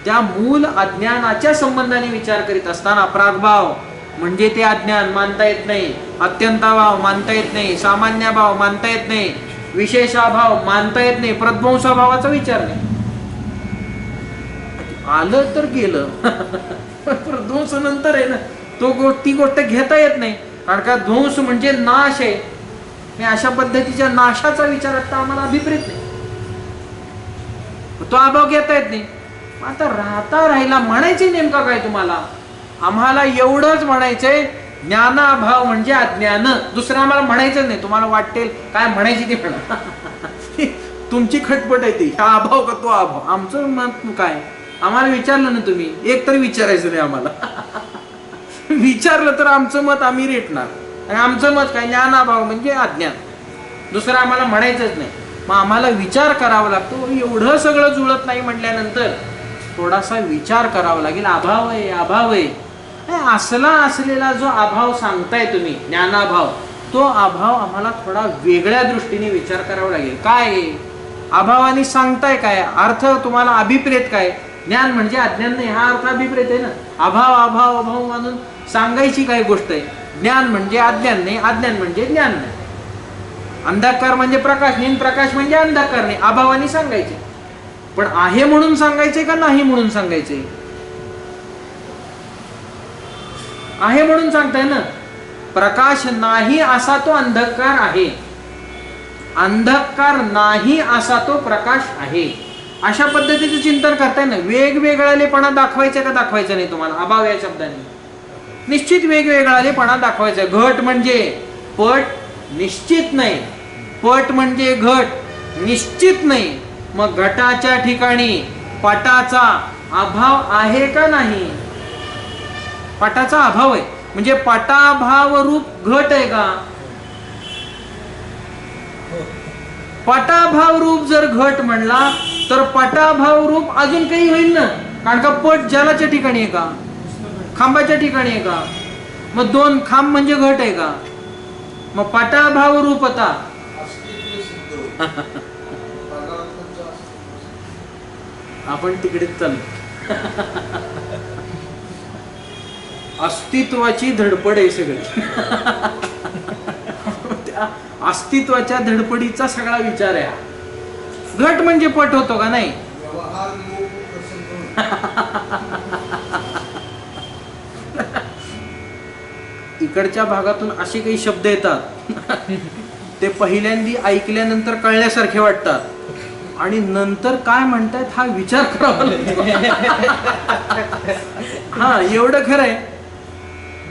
त्या मूल अज्ञानाच्या संबंधाने विचार करीत असताना प्रागभाव म्हणजे ते अज्ञान मानता येत नाही, अत्यंताभाव मानता येत नाही, सामान्य भाव मानता येत नाही, विशेषाभाव मानता येत नाही, प्रध्वंसाभावाचा विचार नाही. आलं तर गेलं प्रध्वंस नंतर आहे ना, ती गोष्ट घेता येत नाही. कारण का ध्वंस म्हणजे नाश आहे. अशा पद्धतीच्या नाशाचा विचार आता आम्हाला अभिप्रेत नाही, तो अभाव घेता येत नाही. आता राहता राहिला म्हणायचे नेमका काय तुम्हाला? आम्हाला एवढंच म्हणायचंय, ज्ञानाभाव म्हणजे अज्ञान. दुसरं आम्हाला म्हणायचं नाही. तुम्हाला वाटेल काय म्हणायची ते म्हणा तुमची खटपट आहे ती, हा अभाव का तो अभाव. आमचं मत काय? आम्हाला विचारलं ना तुम्ही, एक तर विचारायचं नाही आम्हाला विचारलं तर आमचं मत आम्ही रेटणार. आणि आमचं मत काय? ज्ञानाभाव म्हणजे अज्ञान. दुसरं आम्हाला म्हणायचंच नाही. मग आम्हाला विचार करावा लागतो. एवढं सगळं जुळत नाही म्हटल्यानंतर थोडासा विचार करावा लागेल. अभाव आहे, अभाव आहे. असला असलेला जो अभाव सांगताय तुम्ही, ज्ञानाभाव, तो अभाव आम्हाला थोडा वेगळ्या दृष्टीने विचार करावा लागेल. काय अभावाने सांगताय? काय अर्थ तुम्हाला अभिप्रेत? काय ज्ञान म्हणजे अज्ञान नाही, हा अर्थ अभिप्रेत आहे ना. अभाव अभाव अभाव म्हणून सांगायची काय गोष्ट आहे? ज्ञान म्हणजे अज्ञान नाही, अज्ञान म्हणजे ज्ञान नाही. अंधकार म्हणजे प्रकाश नाही, प्रकाश म्हणजे अंधकार नाही. अभावाने सांगायचे. पण आहे म्हणून सांगायचे का नाही म्हणून सांगायचे? आहे म्हणून सांगताय ना. प्रकाश नाही असा तो अंधकार आहे, अंधकार नाही असा तो प्रकाश आहे. अशा पद्धतीचं चिंतन करताय ना. वेगवेगळालेपणा दाखवायचा का दाखवायचा नाही तुम्हाला? अभाव या शब्दाने निश्चित वेगवेगळालेपणा दाखवायचा. घट म्हणजे पट निश्चित नाही, पट म्हणजे घट निश्चित नाही. मग घटाच्या ठिकाणी पटाचा अभाव आहे का नाही? पटाचा अभाव आहे म्हणजे पटाभाव रूप घट आहे का? पटाभाव रूप जर घट म्हणला तर पटाभाव रूप अजून काही होईल ना. कारण का पट जलाच्या ठिकाणी आहे का? खांबाच्या ठिकाणी आहे का? मग दोन खांब म्हणजे घट आहे का? मग पटाभाव रूपता आपण तिकडेच चालू. अस्तित्वाची धडपड आहे सगळी. त्या अस्तित्वाच्या धडपडीचा सगळा विचार आहे. घट म्हणजे पट होतो का नाही? इकडच्या भागातून असे काही शब्द येतात ते पहिल्यांदा ऐकल्यानंतर कळल्यासारखे वाटतात आणि नंतर काय म्हणतात हा विचार करावा लागतो. हा एवढं खरं आहे.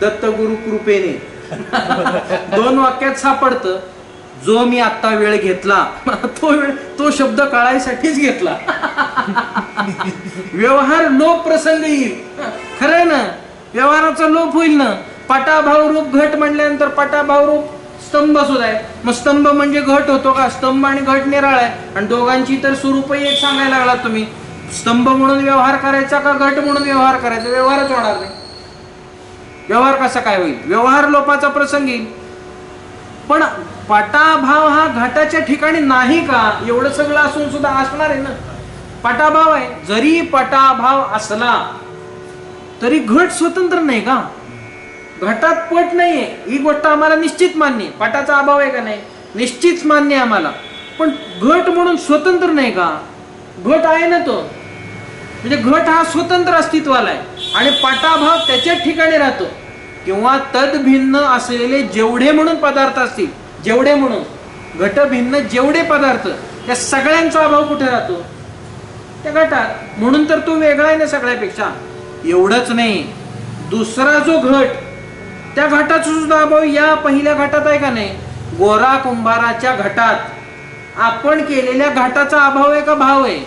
दत्तगुरु कृपेने 2 वाक्यात सापडतं. जो मी आता वेळ घेतला तो शब्द कळायसाठीच घेतला. व्यवहार लोप प्रसंग येईल. खरंय ना, व्यवहाराचा लोप होईल ना. पटाभाव रूप घट म्हणल्यानंतर पटाभाव रूप स्तंभ सुद्धा आहे. मग स्तंभ म्हणजे घट होतो का? स्तंभ आणि घट निराळ आहे. आणि दोघांची तर स्वरूपही एक सांगायला लागला तुम्ही. स्तंभ म्हणून व्यवहार करायचा का घट म्हणून व्यवहार करायचा? व्यवहारच होणार नाही. व्यवहार कसा काय होईल? व्यवहार लोपाचा प्रसंग येईल. पण पटाभाव हा घटाच्या ठिकाणी नाही का? एवढं सगळं असून सुद्धा असणार आहे ना. पटाभाव आहे. जरी पटाभाव असला तरी घट स्वतंत्र नाही का? घटात पट नाहीये ही गोष्ट आम्हाला निश्चित मान्य आहे. पटाचा अभाव आहे का नाही? निश्चित मान्य आहे आम्हाला. पण घट म्हणून स्वतंत्र नाही का? घट आहे ना तो. म्हणजे घट हा स्वतंत्र अस्तित्वाला आहे आणि पटाभाव त्याच्या ठिकाणी राहतो. किंवा तद भिन्न असलेले जेवढे म्हणून पदार्थ असतील, जेवढे म्हणून घट भिन्न जेवढे पदार्थ, त्या सगळ्यांचा अभाव कुठे राहतो? त्या घटात. म्हणून तर तो वेगळा आहे ना सगळ्यापेक्षा. एवढंच नाही, दुसरा जो घट, त्या घटाचा सुद्धा अभाव या पहिल्या घटात आहे का नाही? गोरा कुंभाराच्या घटात आपण केलेल्या घटाचा अभाव आहे का भाव आहे?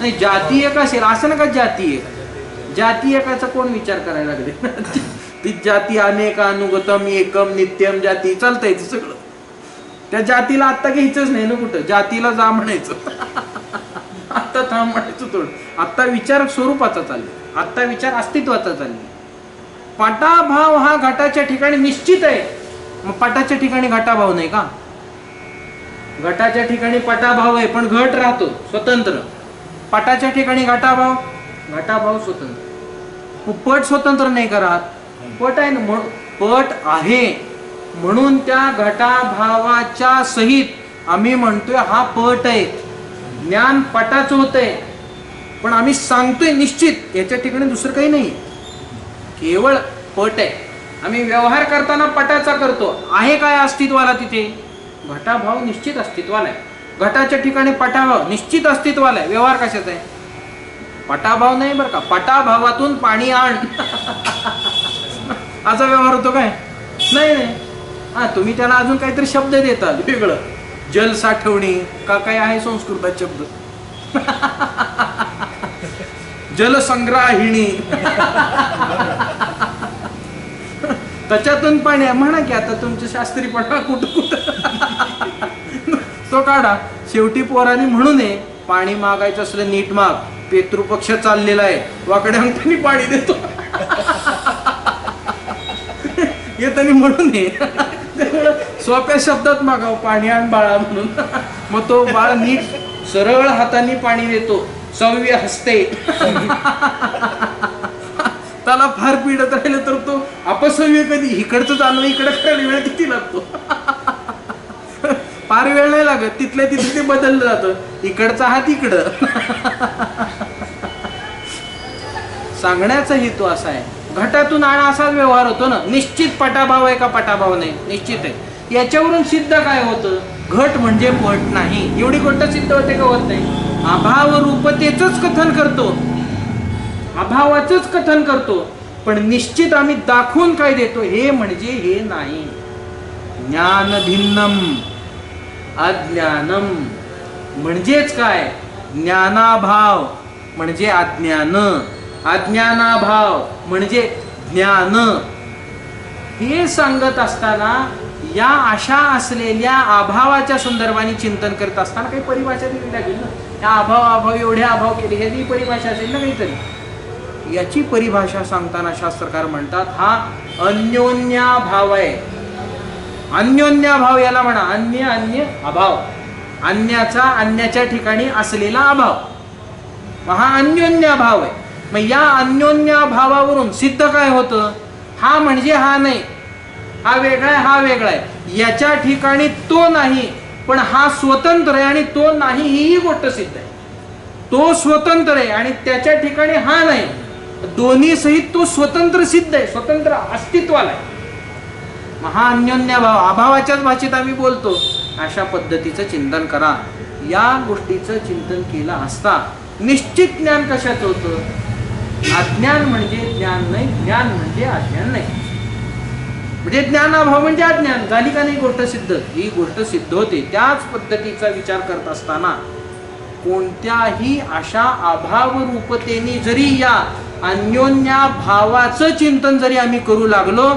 नाही, जाती एक असेल असं ना का? जाती एक, जाती एकाचा कोण विचार करायला लागले? ती जाती अनेक अनुगतम एकम नित्यम जाती चालतंय ते सगळं. त्या जातीला आता घ्यायचंच नाही ना कुठं. जातीला जा म्हणायचं. आता थांब म्हणायचं थोडं. आता विचार स्वरूपाचा चालले, आता विचार अस्तित्वाचा चालले. पटाभाव हा घटाच्या ठिकाणी निश्चित आहे. मग पटाच्या ठिकाणी घटाभाव नाही का? घटाच्या ठिकाणी पटाभाव आहे पण घट राहतो स्वतंत्र. पटाच्या ठिकाणी घटाभाव घटाभाव स्वतंत्र. पट स्वतंत्र नाही का राहत? पट आहे ना, पट आहे म्हणून त्या घटाभावाच्या सहित आम्ही म्हणतोय हा पट आहे. ज्ञान पटाचं होतंय, पण आम्ही सांगतोय निश्चित, याच्या ठिकाणी दुसरं काही नाही, केवळ पट आहे. आम्ही व्यवहार करताना पटाचा करतो. आहे काय अस्तित्वाला तिथे? घटाभाव निश्चित अस्तित्वाला आहे. घटाच्या ठिकाणी पटाभाव निश्चित अस्तित्वाला आहे. व्यवहार कशाचा आहे? पटाभाव नाही बरं का. पटाभावातून पाणी आण असा व्यवहार होतो काय? नाही नाही. हा, तुम्ही त्याला अजून काहीतरी शब्द देता वेगळं, जल साठवणी का काय आहे संस्कृतात शब्द, जलसंग्राहिणी त्याच्यातून पाणी म्हणा की आता तुमचं शास्त्री पडा कुठं तो काढा. शेवटी पोरांनी म्हणू नये, पाणी मागायचं असलं नीट माग, पितृपक्ष चाललेला आहे, वाकड्या अंगठ्याने पाणी देतो येतानी म्हणू नये, सोप्या शब्दात मागाव, पाणी आण बाळा म्हणून. मग तो बाळ नीट सरळ हाताने पाणी देतो, सव्य हसते. त्याला फार पीडत राहिलं तर तो अपसव्य कधी इकडचं चालू इकडे करायला वेळ किती लागतो? फार वेळ नाही लागत, तिथल्या तिथे ते बदललं जातं, इकडचा हात इकडं. सांगण्याचा हेतू असा आहे, घटातून आणा असाच व्यवहार होतो ना. निश्चित पटाभाव आहे का पटाभाव नाही? निश्चित आहे. याच्यावरून सिद्ध काय होतं? घट म्हणजे पट नाही. एवढी गोष्ट सिद्ध होते का? होत नाही. अभाव रूपतेच कथन करतो, अभावाचंच कथन करतो, पण निश्चित आम्ही दाखवून काय देतो? हे म्हणजे हे नाही. ज्ञान भिन्नम अज्ञानम म्हणजेच काय? ज्ञानाभाव म्हणजे अज्ञान, अज्ञानाभाव म्हणजे ज्ञान. हे सांगत असताना या अशा असलेल्या अभावाच्या संदर्भाने चिंतन करत असताना काही परिभाषा दिली लागेल ना. या अभाव एवढे अभाव केले, ह्याची परिभाषा असेल ना काहीतरी. याची परिभाषा सांगताना शास्त्रकार म्हणतात हा अन्योन्याभाव आहे. अन्योन्याभाव याला म्हणा, अन्य अन्य अभाव, अन्याचा अन्याच्या ठिकाणी असलेला अभाव, हा अन्योन्याभाव आहे. मग या अन्योन्याभावावरून सिद्ध काय होतं? हा म्हणजे हा नाही, हा वेगळा आहे, हा वेगळा आहे, याच्या ठिकाणी तो नाही, पण हा स्वतंत्र आहे आणि तो नाही, ही गोष्ट सिद्ध आहे. तो स्वतंत्र आहे आणि त्याच्या ठिकाणी हा नाही, दोन्ही सहित तो स्वतंत्र सिद्ध आहे, स्वतंत्र अस्तित्वाला आहे. हा अन्योन्याभाव, अभावाच्याच भाषेत आम्ही बोलतो. अशा पद्धतीचं चिंतन करा. या गोष्टीचं चिंतन केलं असता निश्चित ज्ञान कशाचं होतं? अज्ञान म्हणजे ज्ञान नाही, ज्ञान म्हणजे अज्ञान नाही. म्हणजे ज्ञानाभाव म्हणजे अज्ञान. झाली का नाही गोष्ट सिद्ध? ही गोष्ट सिद्ध होते. त्याच पद्धतीचा विचार करत असताना कोणत्याही अशा अभाव रूपतेने जरी या अन्योन्या भावाचं चिंतन जरी आम्ही करू लागलो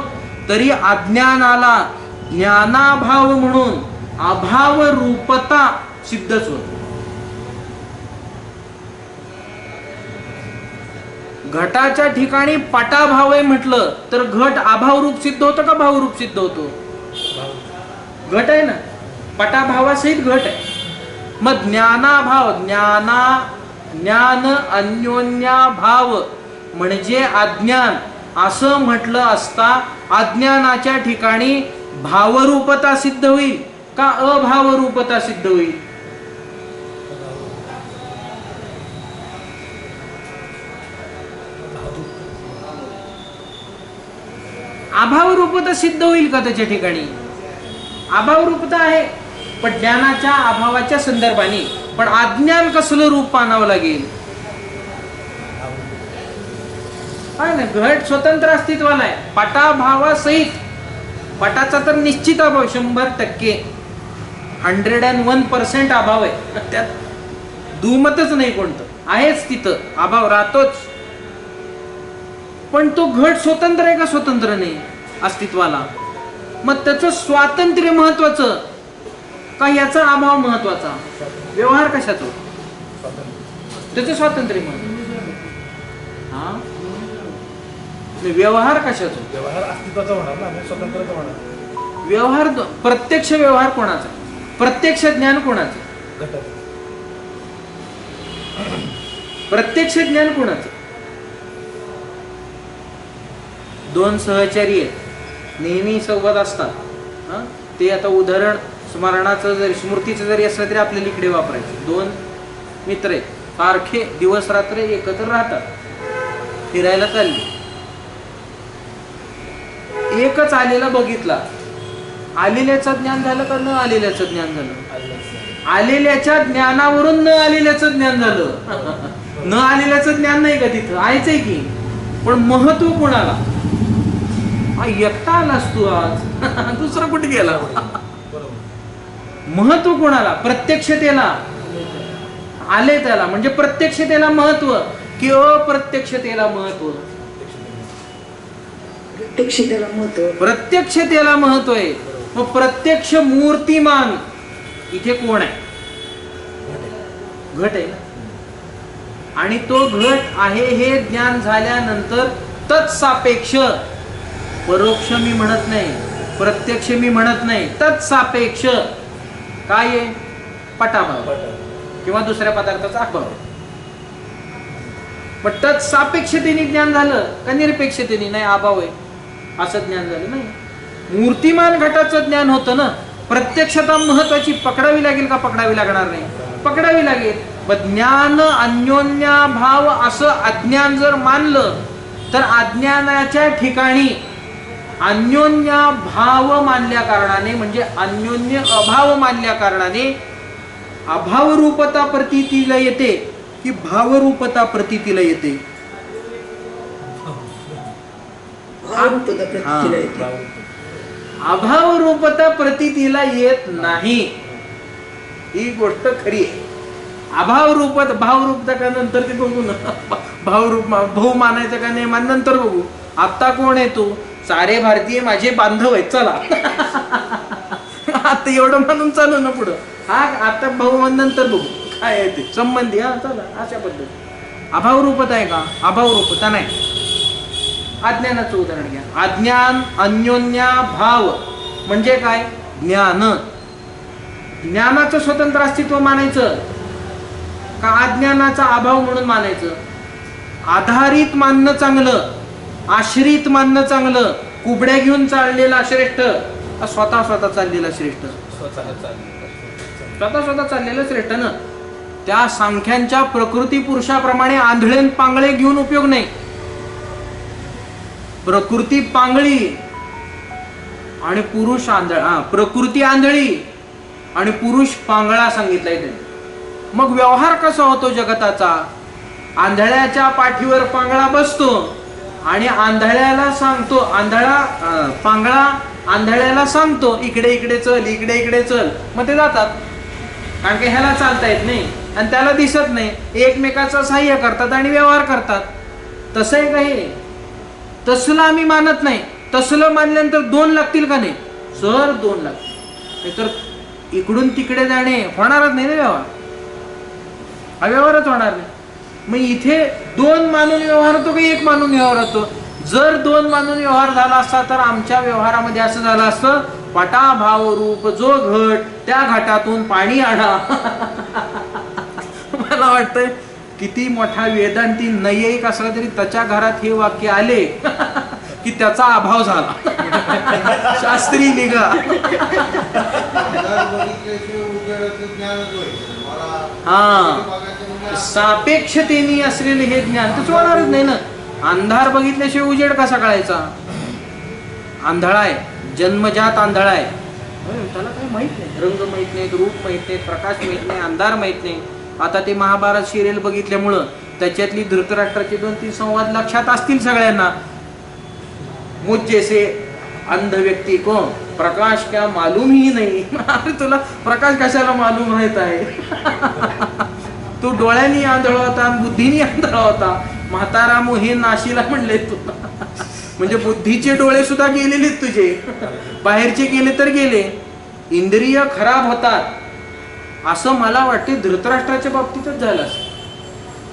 तरी अज्ञानाला ज्ञानाभाव म्हणून अभाव रूपता सिद्धच होत. घटाच्या ठिकाणी पटाभाव आहे म्हटलं तर घट अभाव रूप सिद्ध होतं का भाव रूप सिद्ध होतो? घट आहे ना, पटाभावासहित घट आहे. मग ज्ञानाभाव, ज्ञान अन्योन्याभाव म्हणजे अज्ञान असं म्हटलं असता अज्ञानाच्या ठिकाणी भावरूपता सिद्ध होईल का अभावरूपता सिद्ध होईल? अभावरूपता सिद्ध होईल का त्याच्या ठिकाणी? अभावरूपता आहे पण ज्ञानाच्या अभावाच्या संदर्भाने. पण अज्ञान कसलं रूप आणावं लागेल? ना, घट स्वतंत्र अस्तित्वाला आहे पटाभावासहित. पटाचा तर निश्चित अभाव 100%, 101% अभाव आहे. त्यात दुमतच नाही, कोणतं आहेच तिथं अभाव राहतोच. पण तो घट स्वतंत्र आहे का स्वतंत्र नाही अस्तित्वाला? मग त्याचं स्वातंत्र्य महत्वाचं का याचा अभाव महत्वाचा? व्यवहार कशाचा? त्याचं स्वातंत्र्य महत्वाचं. हा, व्यवहार कशाचा? व्यवहार अस्तित्वाचा होणार ना, स्वतंत्रचा होणार. व्यवहार प्रत्यक्ष व्यवहार कोणाचा? प्रत्यक्ष ज्ञान कोणाचं? घटक. प्रत्यक्ष ज्ञान कोणाचं? दोन सहचारी आहेत, नेहमी सोबत असतात. हं? ते आता उदाहरण स्मरणाचं जरी स्मृतीचं जरी असलं तरी आपल्याला इकडे वापरायचं. दोन मित्र आहेत, सारखे दिवस रात्र एकत्र राहतात, फिरायला चालले. एकच आलेला बघितला, आलेल्याचं ज्ञान झालं का न आलेल्याचं ज्ञान झालं? आलेल्याच्या ज्ञानावरून न आलेल्याचं ज्ञान झालं. न आलेल्याचं ज्ञान नाही का तिथं? आहेच आहे की, पण महत्व कोणाला? एकटा आलास तू आज, दुसरा कुठे गेला? महत्व कोणाला? प्रत्यक्षतेला आले त्याला, म्हणजे प्रत्यक्षतेला महत्व की अप्रत्यक्षतेला महत्व? प्रत्यक्षतेला महत्व. प्रत्यक्षतेला महत्व आहे. मग प्रत्यक्ष मूर्तिमान इथे कोण आहे? घट आहे ना. आणि तो घट आहे हे ज्ञान झाल्यानंतर तत्सापेक्ष, परोक्ष मी म्हणत नाही, प्रत्यक्ष मी म्हणत नाही, तत्सापेक्ष काय आहे? पटाभाव किंवा दुसऱ्या पदार्थाचा अभाव. पण तत्सापेक्षतेने ज्ञान झालं का निरपेक्षतेने? नाही, अभाव आहे असं ज्ञान झालं नाही. मूर्तिमान घटाचं ज्ञान होतं ना. प्रत्यक्षता महत्वाची पकडावी लागेल का पकडावी लागणार नाही? पकडावी लागेल. ज्ञान अन्योन्याभाव असं अज्ञान जर मानलं तर अज्ञानाच्या ठिकाणी अन्योन्याभाव मानल्या कारणाने, म्हणजे अन्योन्य अभाव मानल्या कारणाने अभावरूपता प्रतीतीला येते की भावरूपता प्रतीतीला येते? अभावरूपता प्रतीतीला येत नाही, ही गोष्ट खरी आहे. अभावरूपत भावरूपता का नंतर ते बघू ना. भावरूप भाऊ मानायचं का नाही मान नंतर बघू. आता कोण आहे तू? सारे भारतीय माझे बांधव आहेत, चला. आता एवढं म्हणून चालू ना पुढं. हा आता भाऊ नंतर बघू काय आहे ते संबंधी. हा चला, अशा पद्धती. अभावरूपता आहे का? अभावरूपता नाही. अज्ञानाचं उदाहरण घ्या. अज्ञान अन्योन्या भाव म्हणजे काय? ज्ञान. ज्ञानाचं स्वतंत्र अस्तित्व मानायचं का अज्ञानाचा अभाव म्हणून मानायचं? आधारित मानणं चांगलं, आश्रित मानणं चांगलं? कुबड्या घेऊन चाललेला श्रेष्ठ का स्वतः चाललेला श्रेष्ठ? स्वतः चाललेला श्रेष्ठ ना. त्या सांख्यांच्या प्रकृती पुरुषाप्रमाणे आंधळे पांगळे घेऊन उपयोग नाही. प्रकृती पांगळी आणि पुरुष आंधळा, प्रकृती आंधळी आणि पुरुष पांगळा सांगितलंय त्यांनी. मग व्यवहार कसा होतो जगताचा? आंधळ्याच्या पाठीवर पांगळा बसतो आणि आंधळ्याला सांगतो, पांगळा आंधळ्याला सांगतो इकडे इकडे चल, इकडे इकडे चल. मग ते जातात, कारण की ह्याला चालता येत नाही आणि त्याला दिसत नाही. एकमेकाचं सहाय्य करतात आणि व्यवहार करतात. तसं आहे का हे? तसलं आम्ही मानत नाही. तसलं मानल्यानंतर 2 लागतील का नाही? सर 2 लागतील. तर इकडून तिकडे जाणे होणारच नाही ना व्यवहार. हा व्यवहारच होणार नाही. मग इथे 2 मानून व्यवहार होतो की 1 मानून व्यवहार होतो? जर 2 मानून व्यवहार झाला असता तर आमच्या व्यवहारामध्ये असं झालं असतं, पटाभाव रूप जो घट त्या घटातून पाणी आणा. मला वाटतंय किती मोठा वेदांती नैयिक असला तरी त्याच्या घरात हे वाक्य आले की त्याचा अभाव झाला. शास्त्री निघा. हा, सापेक्षतेने असलेले हे ज्ञान तर होणारच नाही ना. अंधार बघितल्याशिवाय उजेड कसा कळायचा? आंधळा आहे, जन्मजात आंधळा आहे. त्याला काही माहित नाही, रंग माहित नाही, रूप माहित नाही, प्रकाश माहित नाही, अंधार माहित नाही. आता ते महाभारत सिरियल बघितल्यामुळं त्याच्यातली धृतराष्ट्राचे 2-3 संवाद लक्षात असतील सगळ्यांना. मुझ जैसे अंध व्यक्ती को प्रकाश क्या मालूम ही नाही. अरे तुला प्रकाश कशाला मालूम राहत आहे? तू डोळ्यांनी आंधळा होता, बुद्धीनी आंधळा होता. म्हातारा मोहे नाशीला म्हणले तू. म्हणजे बुद्धीचे डोळे सुद्धा गेलेले तुझे, बाहेरचे गेले तर गेले. इंद्रिय खराब होतात असं मला वाटते धृतराष्ट्राच्या बाबतीतच झालं असं.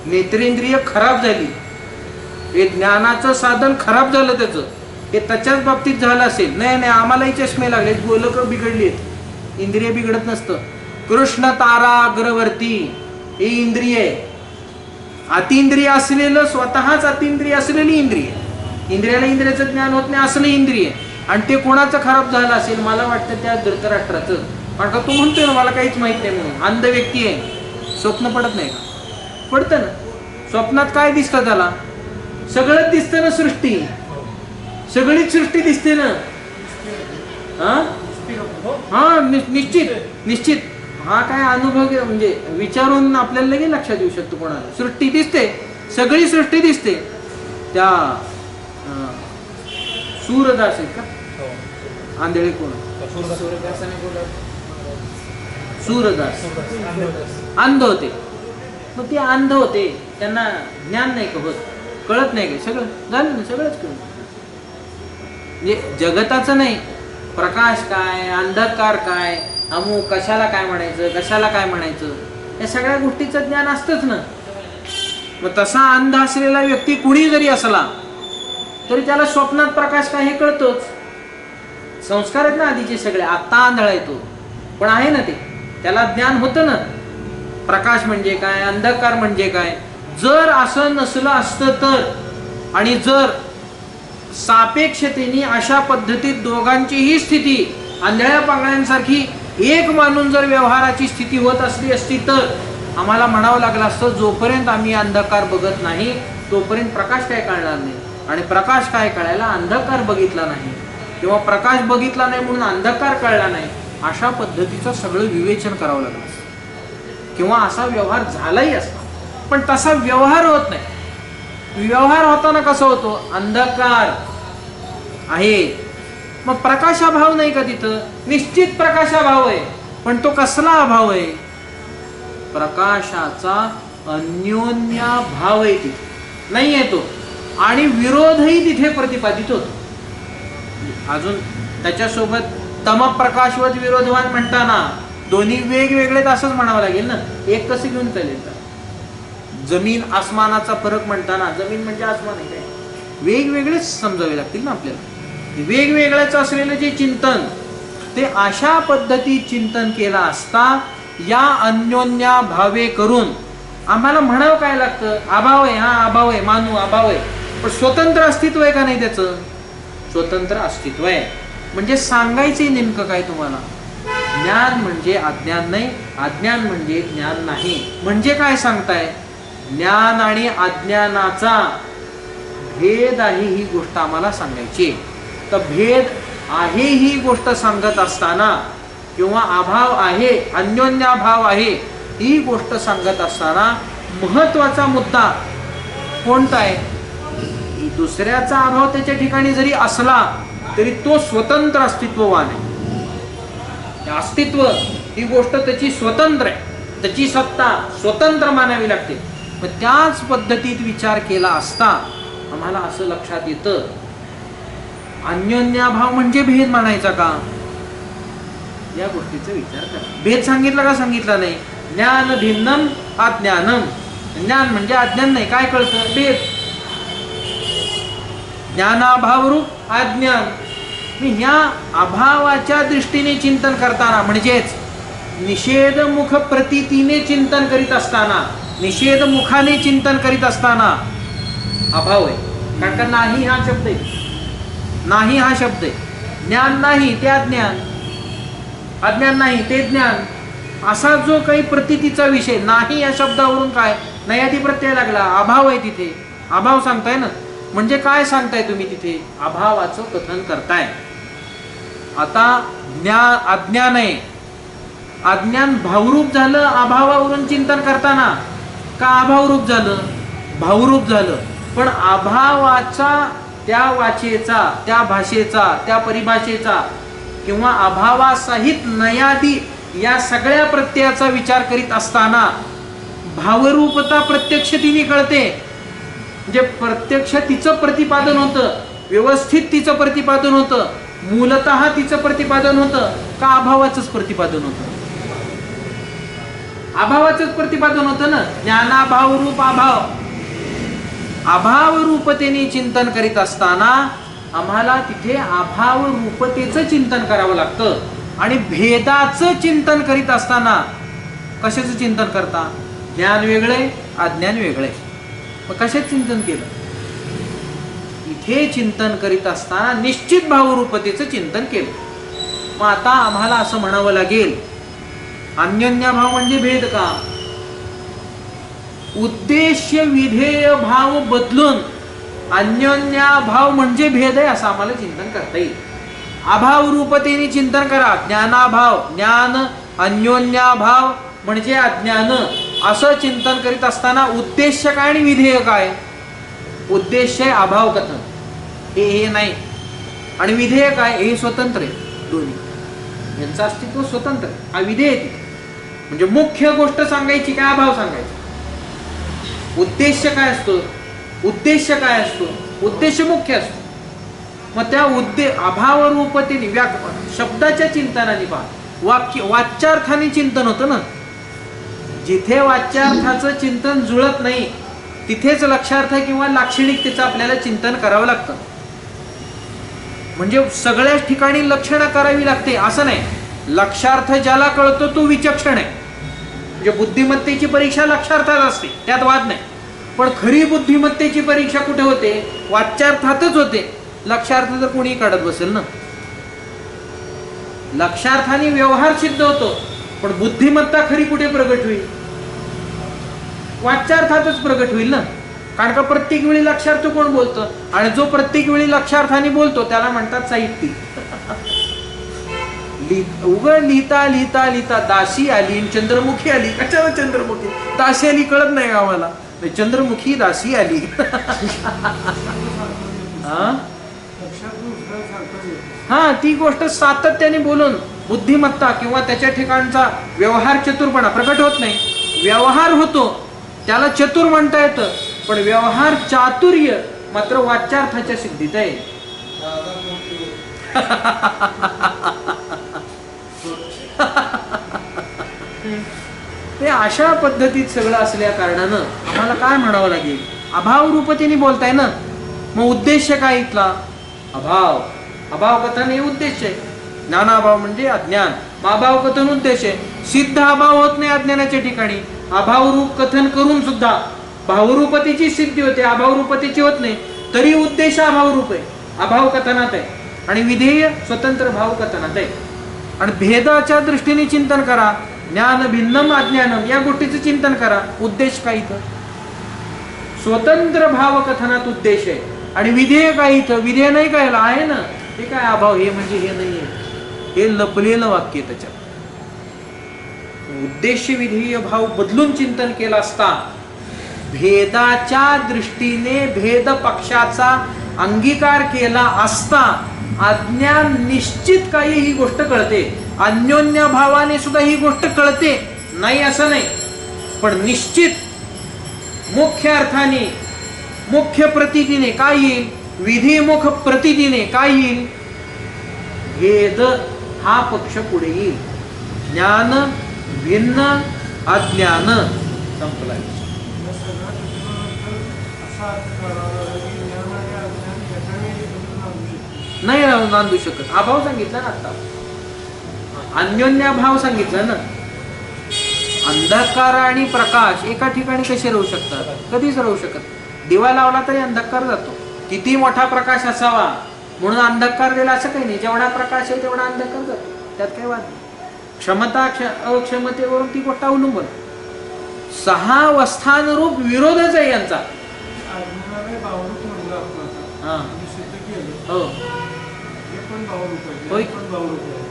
नेत्रेंद्रिय खराब झाली, हे ज्ञानाचं साधन खराब झालं त्याचं, हे त्याच्याच बाबतीत झालं असेल. नाही नाही, आम्हालाही चष्मे लागले, गोलक बिघडली, इंद्रिय बिघडत नसतं. कृष्ण तारा अग्रवर्ती हे इंद्रिय आहे. अतिंद्रिय असलेलं, स्वतःच अतिंद्रिय असलेली इंद्रिय इंद्रियाला इंद्रियाचं ज्ञान होत नाही असलं इंद्रिय, आणि ते कोणाचं खराब झालं असेल, मला वाटतं त्या धृतराष्ट्राचं. कारण का तो म्हणतोय ना मला काहीच माहित नाही म्हणून. अंध व्यक्ती आहे, स्वप्न पडत नाही का? पडतं ना. स्वप्नात काय दिसतं त्याला? सगळंच दिसतं ना, सृष्टी, सगळीच सृष्टी दिसते ना. हा निश्चित निश्चित. हा काय अनुभव म्हणजे विचारून आपल्याला लगेच लक्षात येऊ शकतो कोणाला. सृष्टी दिसते, सगळी सृष्टी दिसते. त्या सूरदास आहेत का आंधळे? कोण? सूरदास अंध होते. मग ते अंध होते, त्यांना ज्ञान नाही का होत, कळत नाही का? सगळं झालं ना, सगळंच कळत. म्हणजे जगताचं नाही, प्रकाश काय, अंधकार काय, अमुक कशाला काय म्हणायचं, कशाला काय म्हणायचं, या सगळ्या गोष्टीचं ज्ञान असतंच ना. मग तसा अंध असलेला व्यक्ती कुणी जरी असला तरी त्याला स्वप्नात प्रकाश काय हे कळतोच. संस्कार आहेत ना आधीचे सगळे. आता आंधळा येतो पण आहे ना ते, त्याला ज्ञान होतं ना, प्रकाश म्हणजे काय, अंधकार म्हणजे काय. जर असं नसलं असतं तर, आणि जर सापेक्षतेने अशा पद्धतीत दोघांचीही स्थिती आंधळ्या पांगळ्यांसारखी एक मानून जर व्यवहाराची स्थिती होत असली असती तर आम्हाला म्हणावं लागलं असतं, जोपर्यंत आम्ही अंधकार बघत नाही तोपर्यंत प्रकाश काय कळणार नाही, आणि प्रकाश काय कळायला अंधकार बघितला नाही, किंवा प्रकाश बघितला नाही म्हणून अंधकार कळला नाही. अशा पद्धतीचं सगळं विवेचन करावं लागलं असतं, किंवा असा व्यवहार झालाही असता. पण तसा व्यवहार होत नाही. व्यवहार होताना कसा होतो? अंधकार आहे, मग प्रकाशाभाव नाही का तिथं? निश्चित प्रकाशाभाव आहे, पण तो कसला अभाव आहे? प्रकाशाचा अन्योन्याभाव आहे, तिथे नाही येतो, आणि विरोधही तिथे प्रतिपादित होतो. अजून त्याच्यासोबत तमप्रकाशवत विरोधवान म्हणताना दोन्ही वेगवेगळे असंच म्हणावं लागेल ना. एक कसं घेऊन चालेल? जमीन आसमानाचा फरक म्हणताना, जमीन म्हणजे आसमान आहे काय, वेगवेगळेच समजावे लागतील ना आपल्याला. वेगवेगळ्याच असलेलं जे चिंतन, ते अशा पद्धतीत चिंतन केला असता या अन्योन्या भावे करून आम्हाला म्हणावं काय लागतं? अभाव आहे, हा अभाव आहे, मानू अभाव आहे, पण स्वतंत्र अस्तित्व आहे का नाही त्याचं? स्वतंत्र अस्तित्व आहे. म्हणजे सांगायचंय नेमकं काय तुम्हाला? ज्ञान म्हणजे अज्ञान नाही, अज्ञान म्हणजे ज्ञान नाही. म्हणजे काय सांगताय? ज्ञान आणि अज्ञानाचा भेद आहे ही गोष्ट आम्हाला सांगायची. तर भेद आहे ही गोष्ट सांगत असताना, किंवा अभाव आहे, अन्योन्याभाव आहे ही गोष्ट सांगत असताना महत्वाचा मुद्दा कोणता आहे? दुसऱ्याचा अभाव त्याच्या ठिकाणी जरी असला तरी तो स्वतंत्र अस्तित्ववान आहे. अस्तित्व ही गोष्ट त्याची स्वतंत्र आहे, त्याची सत्ता स्वतंत्र मानावी लागते. मग त्याच पद्धतीत विचार केला असता आम्हाला असं लक्षात येतं, अन्योन्याभाव म्हणजे भेद म्हणायचा का? या गोष्टीचा विचार करा. भेद सांगितला का सांगितला नाही? ज्ञान भिन्नम अज्ञानम. ज्ञान म्हणजे अज्ञान नाही, काय कळतं? भेद. ज्ञानाभावरूप अज्ञान. ह्या अभावाच्या दृष्टीने चिंतन करताना, म्हणजेच निषेधमुख प्रतीतीने चिंतन करीत असताना, निषेधमुखाने चिंतन करीत असताना अभाव आहे. कारण का नाही हा शब्द आहे, नाही हा शब्द आहे. ज्ञान नाही ते अज्ञान, अज्ञान नाही ते ज्ञान, असा जो काही प्रतीतीचा विषय नाही या शब्दावरून काय नाही आधी प्रत्यय लागला, अभाव आहे तिथे. अभाव सांगताय ना, म्हणजे काय सांगताय तुम्ही तिथे? अभावाचं कथन करताय. आता अज्ञान आहे, अज्ञान भावरूप झालं अभावावरून चिंतन करताना, का अभावरूप झालं? भावरूप झालं. पण अभावाचा, त्या वाचेचा, त्या भाषेचा, त्या परिभाषेचा, किंवा अभावासहित नयादी या सगळ्या प्रत्ययाचा विचार करीत असताना भावरूपता प्रत्यक्ष तिने कळते. म्हणजे प्रत्यक्ष तिचं प्रतिपादन होतं, व्यवस्थित तिचं प्रतिपादन होतं, मूलतः तिचं प्रतिपादन होतं, का अभावाचंच प्रतिपादन होतं? अभावाचंच प्रतिपादन होतं ना. ज्ञानाभाव रूप अभाव, अभाव रूपतेने चिंतन करीत असताना आम्हाला तिथे अभाव रूपतेचं चिंतन करावं लागतं. आणि भेदाचं चिंतन करीत असताना कशाचं चिंतन करता? ज्ञान वेगळे, अज्ञान वेगळे. मग कशाचं चिंतन केलं? इथे हे चिंतन करीत असताना निश्चित भावरूपतेचं चिंतन केलं. मग आता आम्हाला असं म्हणावं लागेल, अन्योन्यभाव म्हणजे भेद का? उद्देश्य विधेय भाव बदलून अन्योन्यभाव म्हणजे भेद आहे असं आम्हाला चिंतन करता येईल. अभाव रूपतेने चिंतन करा. ज्ञानाभाव, ज्ञान अन्योन्यभाव म्हणजे अज्ञान, असं चिंतन करीत असताना उद्देश्य काय आणि विधेय काय? उद्देश्य आहे अभाव कथन, हे नाही, आणि विधेय काय? हे स्वतंत्र आहे. दोन्ही यांचं अस्तित्व स्वतंत्र आहे. हा विधेय आहे. म्हणजे मुख्य गोष्ट सांगायची काय? अभाव सांगायचा. उद्देश्य काय असतो? उद्देश्य काय असतो? उद्देश्य मुख्य असतो. मग त्या अभाव रूपतेने शब्दाच्या चिंतनाने पहा, वाच्यार्थाने चिंतन होतं ना. जिथे वाच्यार्थाचं चिंतन जुळत नाही तिथेच लक्षार्थ किंवा लाक्षणिकतेचं आपल्याला चिंतन करावं लागतं. म्हणजे सगळ्याच ठिकाणी लक्षणं करावी लागते असं नाही. लक्षार्थ ज्याला कळतो तो विचक्षण आहे. म्हणजे बुद्धिमत्तेची परीक्षा लक्षार्थात असते, त्यात वाद नाही. पण खरी बुद्धिमत्तेची परीक्षा कुठे होते? वाच्यार्थातच होते. लक्षार्थ तर कोणी काढत बसेल ना. लक्षार्थाने व्यवहार सिद्ध होतो, पण बुद्धिमत्ता खरी कुठे प्रगट होईल? वाच्यार्थातच प्रगट होईल ना. कारण का प्रत्येक वेळी लक्षार्थ कोण बोलतं? आणि जो प्रत्येक वेळी लक्षार्थाने बोलतो त्याला म्हणतात साहित्यिक. उघड लिहिता लिहिता लिहिता दासी आली, चंद्रमुखी आली. कशाला चंद्रमुखी? दासी आली कळत नाही आम्हाला. चंद्रमुखी दासी आली. हा, ती गोष्ट सातत्याने बोलून बुद्धिमत्ता किंवा त्याच्या ठिकाणचा व्यवहार चतुरपणा प्रकट होत नाही. व्यवहार होतो त्याला चतुर म्हणता येतं, पण व्यवहार चातुर्य मात्र वाच्यार्थाच्या सिद्धीत आहे. ते अशा पद्धतीत सगळं असल्या कारणानं आम्हाला काय म्हणावं लागेल? अभाव रूपतेने बोलताय ना. मग उद्देश्य काय इथला? अभाव. अभाव कथन हे उद्देश आहे. ज्ञानाभाव म्हणजे अज्ञान. अभाव कथन उद्देश आहे. सिद्ध अभाव होत नाही अज्ञानाच्या ठिकाणी. अभाव रूप कथन करून सुद्धा भावरूपतेची सिद्धी होते, अभाव रूपतेची होत नाही. तरी उद्देश अभाव रूप आहे, अभाव कथनात आहे. आणि विधेय स्वतंत्र भाव कथनात आहे. आणि भेदाच्या दृष्टीने चिंतन करा. ज्ञान भिन्नम अज्ञानम या गोष्टीचं चिंतन करा. उद्देश काय इथं? स्वतंत्र भाव कथनात उद्देश आहे. आणि विधेय काय इथं? विधेय नाही काय आहे ना. हे काय अभाव? हे म्हणजे हे नाहीये, हे लपलेलं वाक्य. त्याच्यात उद्देश विधेय भाव बदलून चिंतन केलं असता भेदाच्या दृष्टीने भेद पक्षाचा अंगीकार केला असता अज्ञान निश्चित काही ही गोष्ट कळते. अन्योन्य भावाने सुद्धा ही गोष्ट कळते, नाही असं नाही. पण निश्चित मुख्य अर्थाने, मुख्य प्रतीतीने काय येईल? विधिमुख प्रतीतीने काय येईल? भेद हा पक्ष पुढे येईल. ज्ञान भिन्न अज्ञान संपला. नाही नांदू शकत. अभाव सांगितला ना आता, अन्योन्य भाव सांगितलं ना. अंधकार आणि प्रकाश एका ठिकाणी कसे राहू शकतात? कधीच राहू शकत. दिवा लावला तरी अंधकार जातो. किती मोठा प्रकाश असावा म्हणून अंधकार दिला असं काही नाही. जेवढा प्रकाश आहे तेवढा अंधकार जातो, त्यात काही वाद नाही. क्षमता अक्षमतेवरून ती गोष्ट अवलंबून. सहा अवस्थानुरूप विरोधच आहे यांचा.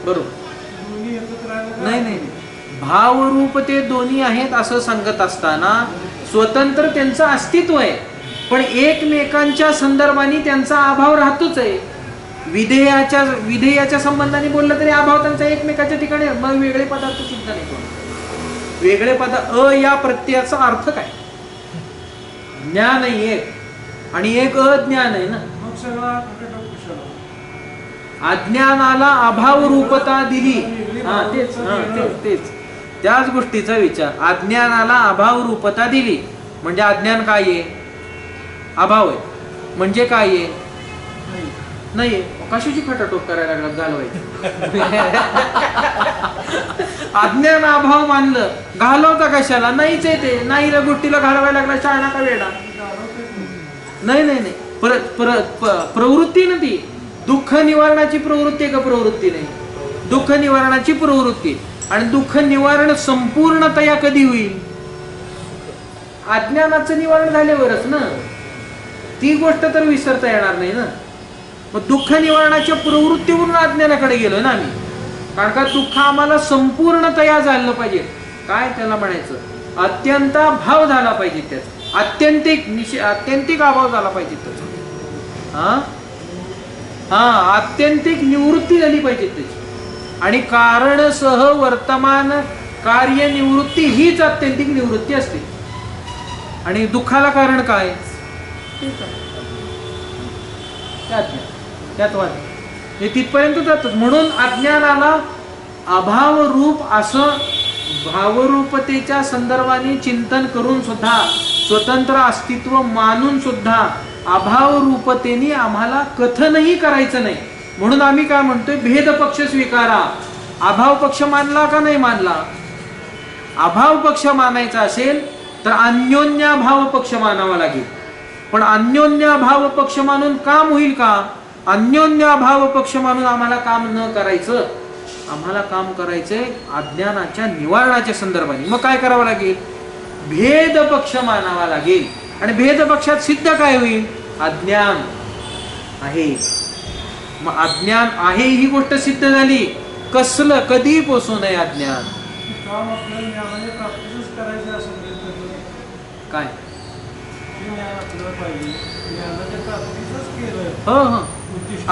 बरोबर. नाही नाही, भावरूप ते दोन्ही आहेत असं सांगत असताना स्वतंत्र त्यांचं अस्तित्व आहे, पण एकमेकांच्या संदर्भाने त्यांचा अभाव राहतोच आहे. विधेयाच्या संबंधाने बोललं तरी अभाव त्यांचा एकमेकाच्या ठिकाणी. मग वेगळे पदार्थ चिंता नाही करू. वेगळे पदार्थ या प्रत्ययाचा अर्थ काय? ज्ञान एक आणि एक अज्ञान आहे ना. अज्ञानाला अभाव रूपता दिली. तेच त्याच गोष्टीचा विचार. अज्ञानाला अभाव रूपता दिली म्हणजे अज्ञान काय आहे? अभाव आहे. म्हणजे काय आहे? नाही. कशाची खटाटोप करायला लागला घालवायची? अज्ञान अभाव मानलं, घालवता कशाला? नाहीच आहे ते. नाही गोष्टीला घालवायला लागला शाळा का वेडा? नाही नाही नाही, प्रवृत्ती ना ती दुःख निवारणाची प्रवृत्ती आहे का प्रवृत्ती नाही, दुःख निवारणाची प्रवृत्ती. आणि दुःख निवारण संपूर्णतया कधी होईल? अज्ञानाचं निवारण झाल्यावरच ना. ती गोष्ट तर विसरता येणार नाही ना. मग दुःख निवारणाच्या प्रवृत्तीवरून अज्ञानाकडे गेलो ना आम्ही. कारण का दुःख आम्हाला संपूर्णतया झालं पाहिजे. काय त्याला म्हणायचं, अत्यंत भाव झाला पाहिजे त्याचा, आत्यंतिक अभाव झाला पाहिजे त्याचा. आत्यंतिक निवृत्ती झाली पाहिजे त्याची. आणि कारणसह वर्तमान कार्य निवृत्ती हीच आत्यंतिक निवृत्ती असते. आणि दुःखाला कारण काय? त्यात वाद हे तिथपर्यंत जातात. म्हणून अज्ञानाला अभाव रूप असं भावरूपतेच्या संदर्भाने चिंतन करून सुद्धा, स्वतंत्र अस्तित्व मानून सुद्धा अभाव रूपतेने आम्हाला कथनही करायचं नाही. म्हणून आम्ही काय म्हणतोय, भेद पक्ष स्वीकारा. अभाव पक्ष मानला का नाही मानला? अभाव पक्ष मानायचा असेल तर अन्योन्याभाव पक्ष मानावा लागेल. पण अन्योन्याभाव पक्ष मानून काम होईल का? अन्योन्याभाव पक्ष मानून आम्हाला काम न करायचं. आम्हाला काम करायचंय अज्ञानाच्या निवारणाच्या संदर्भाने. मग काय करावं लागेल? भेद पक्ष मानावा लागेल. आणि भेद पक्षात सिद्ध काय होईल? अज्ञान आहे. मग अज्ञान आहे ही गोष्ट सिद्ध झाली. कसलं? कधी पोसू नये अज्ञान. काम आपल्याला ज्ञानाने प्राप्तच करायचं असं काय ज्ञान आपल्याला पाहिजे, ज्ञानाच्या प्राप्तीचंच केलं. हो.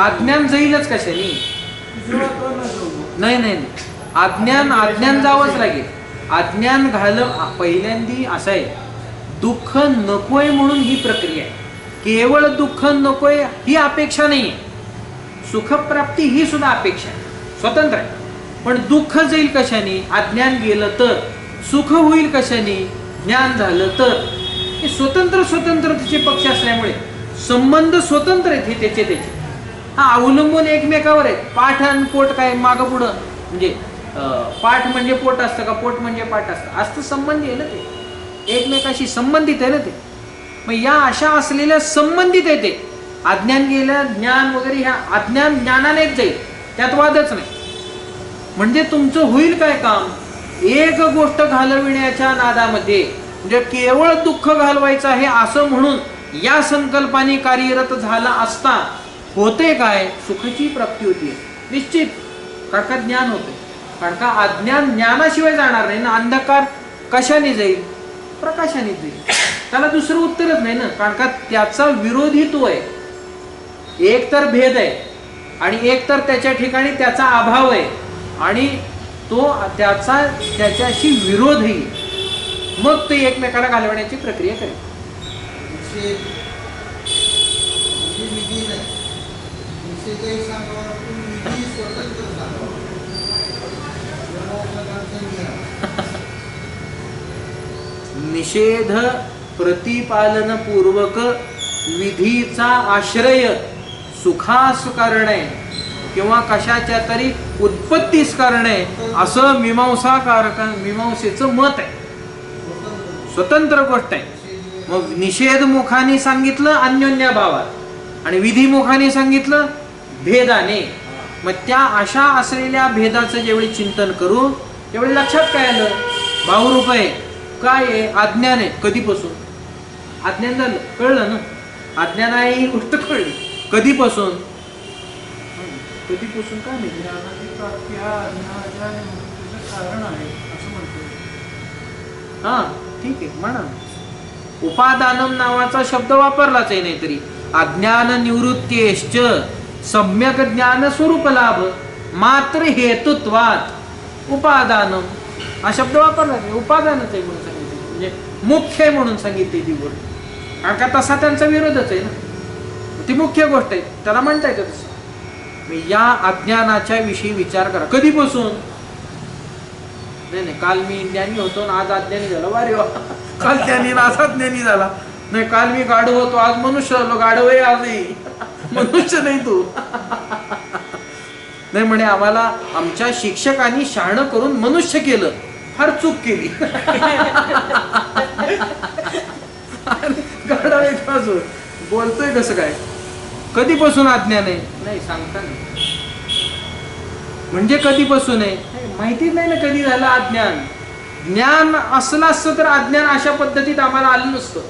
अज्ञान जाईलच कशाने? नाही. अज्ञान जावंच लागेल. अज्ञान पहिल्यांदी असं आहे, दुःख नकोय म्हणून ही प्रक्रिया आहे. केवळ दुःख नकोय ही अपेक्षा नाहीये. सुखप्राप्ती ही सुद्धा अपेक्षा आहे, स्वतंत्र आहे. पण दुःख जाईल कशाने? अज्ञान गेलं तर. सुख होईल कशाने? ज्ञान झालं तर. हे स्वतंत्रतेचे पक्ष असल्यामुळे संबंध स्वतंत्र आहेत. हे त्याचे अवलंबून एकमेकावर आहेत. पाठ आणि पोट काय मागं पुढं, म्हणजे पाठ म्हणजे पोट असतं का, पोट म्हणजे पाठ असतं संबंधी आहे ना ते, एकमेकाशी संबंधित आहे ना ते. मग या अशा असलेल्या संबंधित आहे ते. अज्ञान गेलं, ज्ञान वगैरे ह्या अज्ञान ज्ञानानेच जाईल, त्यात वादच नाही. म्हणजे तुमचं होईल काय काम? एक गोष्ट घालविण्याच्या नादामध्ये, म्हणजे केवळ दुःख घालवायचं आहे असं म्हणून या संकल्पाने कार्यरत झाला असता होते काय? सुखाची प्राप्ती होती निश्चित. कारण का ज्ञान होते. कारण का अज्ञान ज्ञानाशिवाय जाणार नाही ना. अंधकार कशाने जाईल? प्रकाशाने जाईल. त्याला दुसरं उत्तरच नाही ना. कारण का त्याचा विरोधी तो आहे. एक तर भेद आहे आणि एक तर त्याच्या ठिकाणी त्याचा अभाव आहे आणि तो त्याच्याशी विरोधही. मग ते एकमेकाला घालवण्याची प्रक्रिया करेल. निषेध प्रतिपालन पूर्वक विधीचा आश्रय सुखास करणे किंवा कशाच्या तरी उत्पत्तीस करणे असं मीमांसेचं मत आहे. स्वतंत्र गोष्ट आहे. मग निषेध मुखाने सांगितलं अन्योन्य भावात आणि विधी मुखाने सांगितलं भेदाने. मग त्या अशा असलेल्या भेदाचं जेवढे चिंतन करू तेवढे लक्षात काय आलं? भावरूप आहे काय आहे? अज्ञान आहे. कधीपासून अज्ञान झालं? कळलं ना. अज्ञान आहे ही गोष्ट कळली. कधीपासून काय नाही. ज्ञानाची प्राप्ती हा अज्ञानाच्या निवृत्तीचं कारण आहे असं म्हणतो. ठीक आहे म्हणा. उपादानम नावाचा शब्द वापरलाच आहे. नाही तरी अज्ञान निवृत्तीश्च सम्यक ज्ञान स्वरूप लाभ मात्र हेतुत्वात उपादानम हा शब्द वापरला नाही. उपादानच आहे म्हणून सांगितले, म्हणजे मुख्य आहे म्हणून सांगितली ती गोष्ट. कारण का तसा त्यांचा विरोधच आहे ना. ती मुख्य गोष्ट आहे, त्याला म्हणता येतं तसं. या अज्ञानाच्या विषयी विचार करा. कधीपासून? नाही काल मी ज्ञानी होतो आणि आज अज्ञानी झालो. वारे वा. काल ज्ञानी आज अज्ञानी झाला. नाही काल मी गाढव होतो आज मनुष्य झालो. गाढव आहे आजही, मनुष्य नाही तू. नाही म्हणे आम्हाला आमच्या शिक्षकांनी शहाणं करून मनुष्य केलं. फार चूक केली. गाढव आहे अजून. बोलतोय कसं काय? कधीपासून अज्ञान आहे? नाही सांगता नाही. म्हणजे कधीपासून आहे? माहितीच नाही ना कधी झालं अज्ञान. ज्ञान असलं असतं तर अज्ञान अशा पद्धतीत आम्हाला आलं नसतं.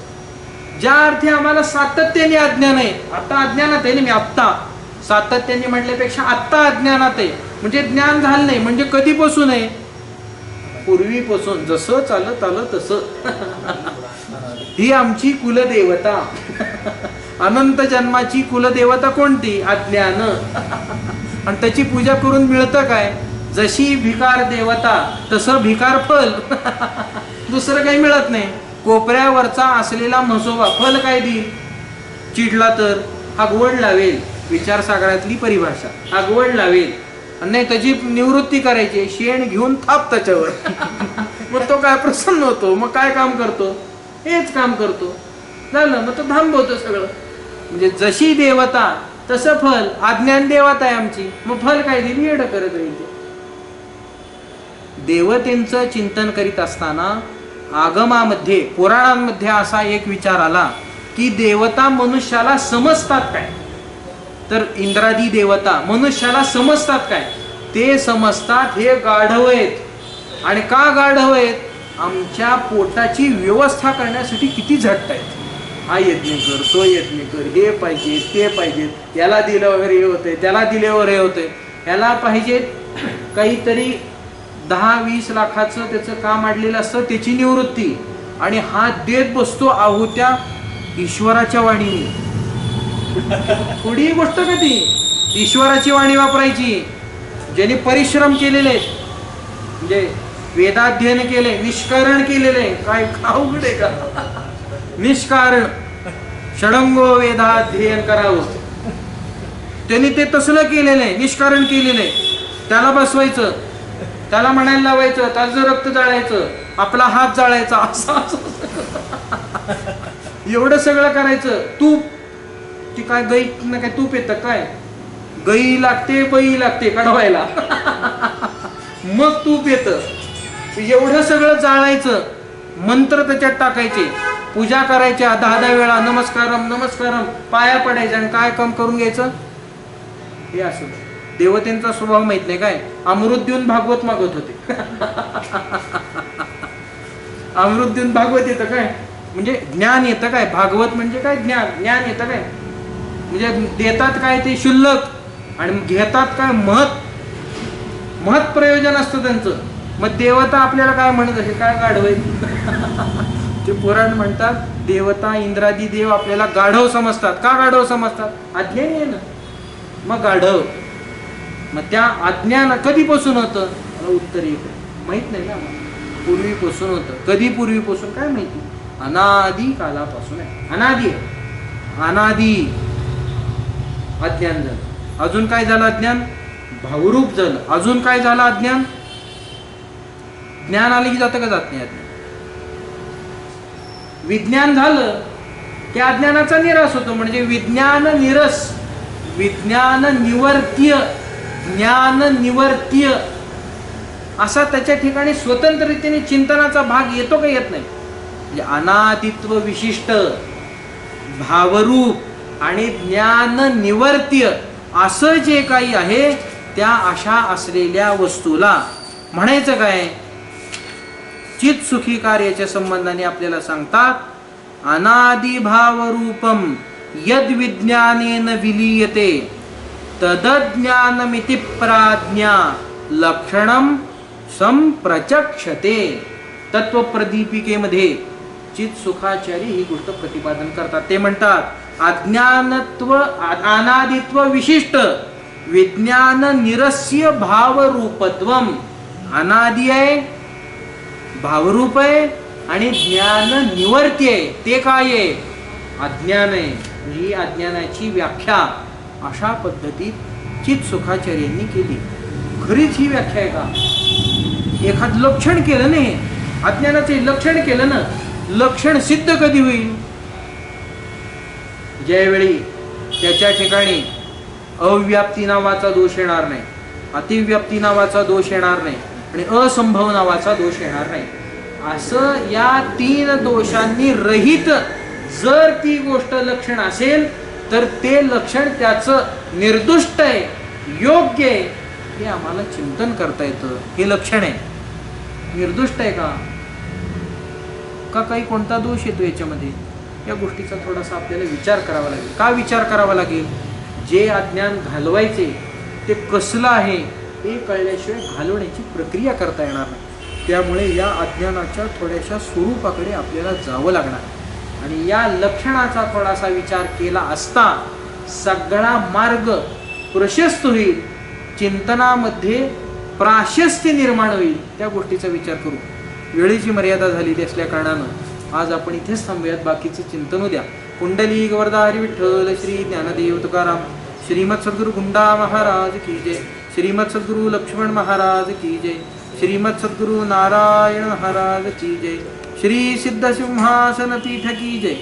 ज्या अर्थी आम्हाला सातत्याने अज्ञान आहे, आता अज्ञानात आहे ना मी, आत्ता सातत्याने म्हटल्यापेक्षा आत्ता अज्ञानात आहे. म्हणजे ज्ञान झालं नाही. म्हणजे कधीपासून आहे? पूर्वीपासून, जसं चालत आलं तसं. ही आमची कुलदेवता. अनंत जन्माची कुलदेवता कोणती? अज्ञान. आणि त्याची पूजा करून मिळतं काय? जशी भिकार देवता तसं भिकार फल. दुसरं काही मिळत नाही. कोपऱ्यावरचा असलेला म्हसोबा फल काय देईल? चिडला तर आगवड लावेल. विचारसागरातली परिभाषा, आगवड लावेल. नाही त्याची निवृत्ती करायची, शेण घेऊन थाप त्याच्यावर. मग तो काय प्रसन्न होतो? मग काय काम करतो? हेच काम करतो. झालं, मग तो थांबवतो सगळं. म्हणजे जशी देवता तसं फल. अज्ञान देवता आहे आमची, मग फल काय दिली? येडं करत राहील. देवतेंचं चिंतन करीत असताना आगमामध्ये, पुराणांमध्ये असा एक विचार आला की देवता मनुष्याला समजतात काय? तर इंद्रादी देवता मनुष्याला समजतात काय? ते समजतात हे गाढव आहेत. आणि का गाढव आहेत? आमच्या पोटाची व्यवस्था करण्यासाठी किती झटतायत. हा यज्ञ कर, तो यज्ञ कर, हे पाहिजे, ते पाहिजे, याला दिल्यावर हे होते, त्याला दिल्यावर हे होते, याला पाहिजे काहीतरी 10-20 लाखाचं त्याचं काम अडलेलं असतं, त्याची निवृत्ती. आणि हा देत बसतो आहुत्या ईश्वराच्या वाणीने. थोडी गोष्ट का ती? ईश्वराची वाणी वापरायची. ज्यांनी परिश्रम केलेले, म्हणजे वेदाध्ययन केले, निष्कारण केलेले. काय अवघड आहे का? निष्कारण षडंगो वेदाध्ययन करावं. त्यांनी ते तसलं केलेलं आहे, निष्कारण केलेलं आहे. त्याला बसवायचं, त्याला म्हणायला लावायचं, त्याचं रक्त जाळायचं, आपला हात जाळायचा, असं एवढं सगळं करायचं. तूप, ती काय गाई ना काय तूप येतं काय? गाई लागते, बाई लागते कढवायला. मग तूप येतं. एवढं सगळं जाळायचं, मंत्र त्याच्यात टाकायचे, पूजा करायच्या 10-10 वेळा, नमस्कारम नमस्कारम, पाया पडायचं. आणि काय काम करून घ्यायचं? हे असं. देवतेंचा स्वभाव माहित नाही काय? अमृत देऊन भागवत मागत होते. अमृत देऊन भागवत येतं काय? म्हणजे ज्ञान येतं काय? भागवत म्हणजे काय? ज्ञान येतं काय? म्हणजे देतात काय ते शुल्लक आणि घेतात काय? महत् प्रयोजन असतं त्यांचं. मग देवता आपल्याला काय म्हणत असेल? काय गाढव आहे? ते पुराण म्हणतात देवता इंद्रादी देव आपल्याला गाढव समजतात. का गाढव समजतात? अज्ञानी आहे ना, मग गाढव. मग त्या अज्ञान कधीपासून होतं? मला उत्तर येतं माहित नाही ना. पूर्वीपासून होतं. कधी पूर्वीपासून काय माहिती? अनादी कालापासून आहे. अनादी आहे. अनादी अज्ञान झालं. अजून काय झालं? अज्ञान भावरूप झालं. अजून काय झालं? अज्ञान. ज्ञान आले की जातं का जात नाही अज्ञान? विज्ञान झालं की अज्ञानाचा निराश होतो. म्हणजे विज्ञान निरस, विज्ञान निवर्त्य, ज्ञान निवर्त्य असा त्याच्या ठिकाणी स्वतंत्ररीतीने चिंतनाचा भाग येतो का येत नाही? म्हणजे अनादित्व विशिष्ट, भावरूप आणि ज्ञान निवर्त्य असं जे काही आहे त्या अशा असलेल्या वस्तूला म्हणायचं काय? चित सुखी कार्याच्या संबंधाने आपल्याला सांगतात अनादि भावरूपम यद विज्ञानेन विलीयते तदज्ञानमिति प्राज्ञा लक्षणम संप्रचक्षते. तत्वप्रदीपिकेमध्ये चित सुखाचारी ही गोष्ट प्रतिपादन करतात. ते म्हणतात अज्ञानत्व अनादित्व विशिष्ट विज्ञान निरस्य भावरूपत्वम. अनादि आहे, भावरूप आहे आणि ज्ञान निवर्ती आहे. ते काय आहे? अज्ञान आहे. ही अज्ञानाची व्याख्या अशा पद्धतीत चित सुखाचार्यांनी केली. खरीच ही व्याख्या आहे का? एखाद लक्षण केलं नाही, अज्ञानाचे लक्षण केलं ना, लक्षण सिद्ध कधी होईल? ज्यावेळी त्याच्या ठिकाणी अव्याप्ती नावाचा दोष येणार नाही, अतिव्याप्ती नावाचा दोष येणार नाही आणि असंभव नावाचा दोष येणार नाही. असं या 3 दोषांनी रहित जर ती गोष्ट लक्षण असेल तर ते लक्षण त्याचं निर्दुष्ट आहे, योग्य आहे, हे आम्हाला चिंतन करता येतं. हे लक्षण आहे. निर्दुष्ट आहे का काही कोणता दोष येतो याच्यामध्ये, या गोष्टीचा थोडासा आपल्याला विचार करावा लागेल. का विचार करावा लागेल? जे अज्ञान घालवायचे ते कसलं आहे हे कळल्याशिवाय घालवण्याची प्रक्रिया करता येणार नाही. त्यामुळे या अज्ञानाच्या थोड्याशा स्वरूपाकडे आपल्याला जावं लागणार आणि या लक्षणाचा थोडासा विचार केला असता सगळा मार्ग प्रशस्त होईल, चिंतनामध्ये प्राशस्त्य निर्माण होईल. त्या गोष्टीचा विचार करू. वेळेची मर्यादा झालेली असल्या कारणानं आज आपण इथेच थांबूयात. बाकीचं चिंतन उद्या. कुंडली गोवर्धा हरी विठ्ठल श्री ज्ञानदेव तुकाराम. श्रीमद सद्गुरु गुंडा महाराज की जय. श्रीमद सद्गुरु लक्ष्मण महाराज की जय. श्रीमद सद्गुरु नारायण महाराज की जय. श्री सिद्ध सिंहासन पीठ की जय.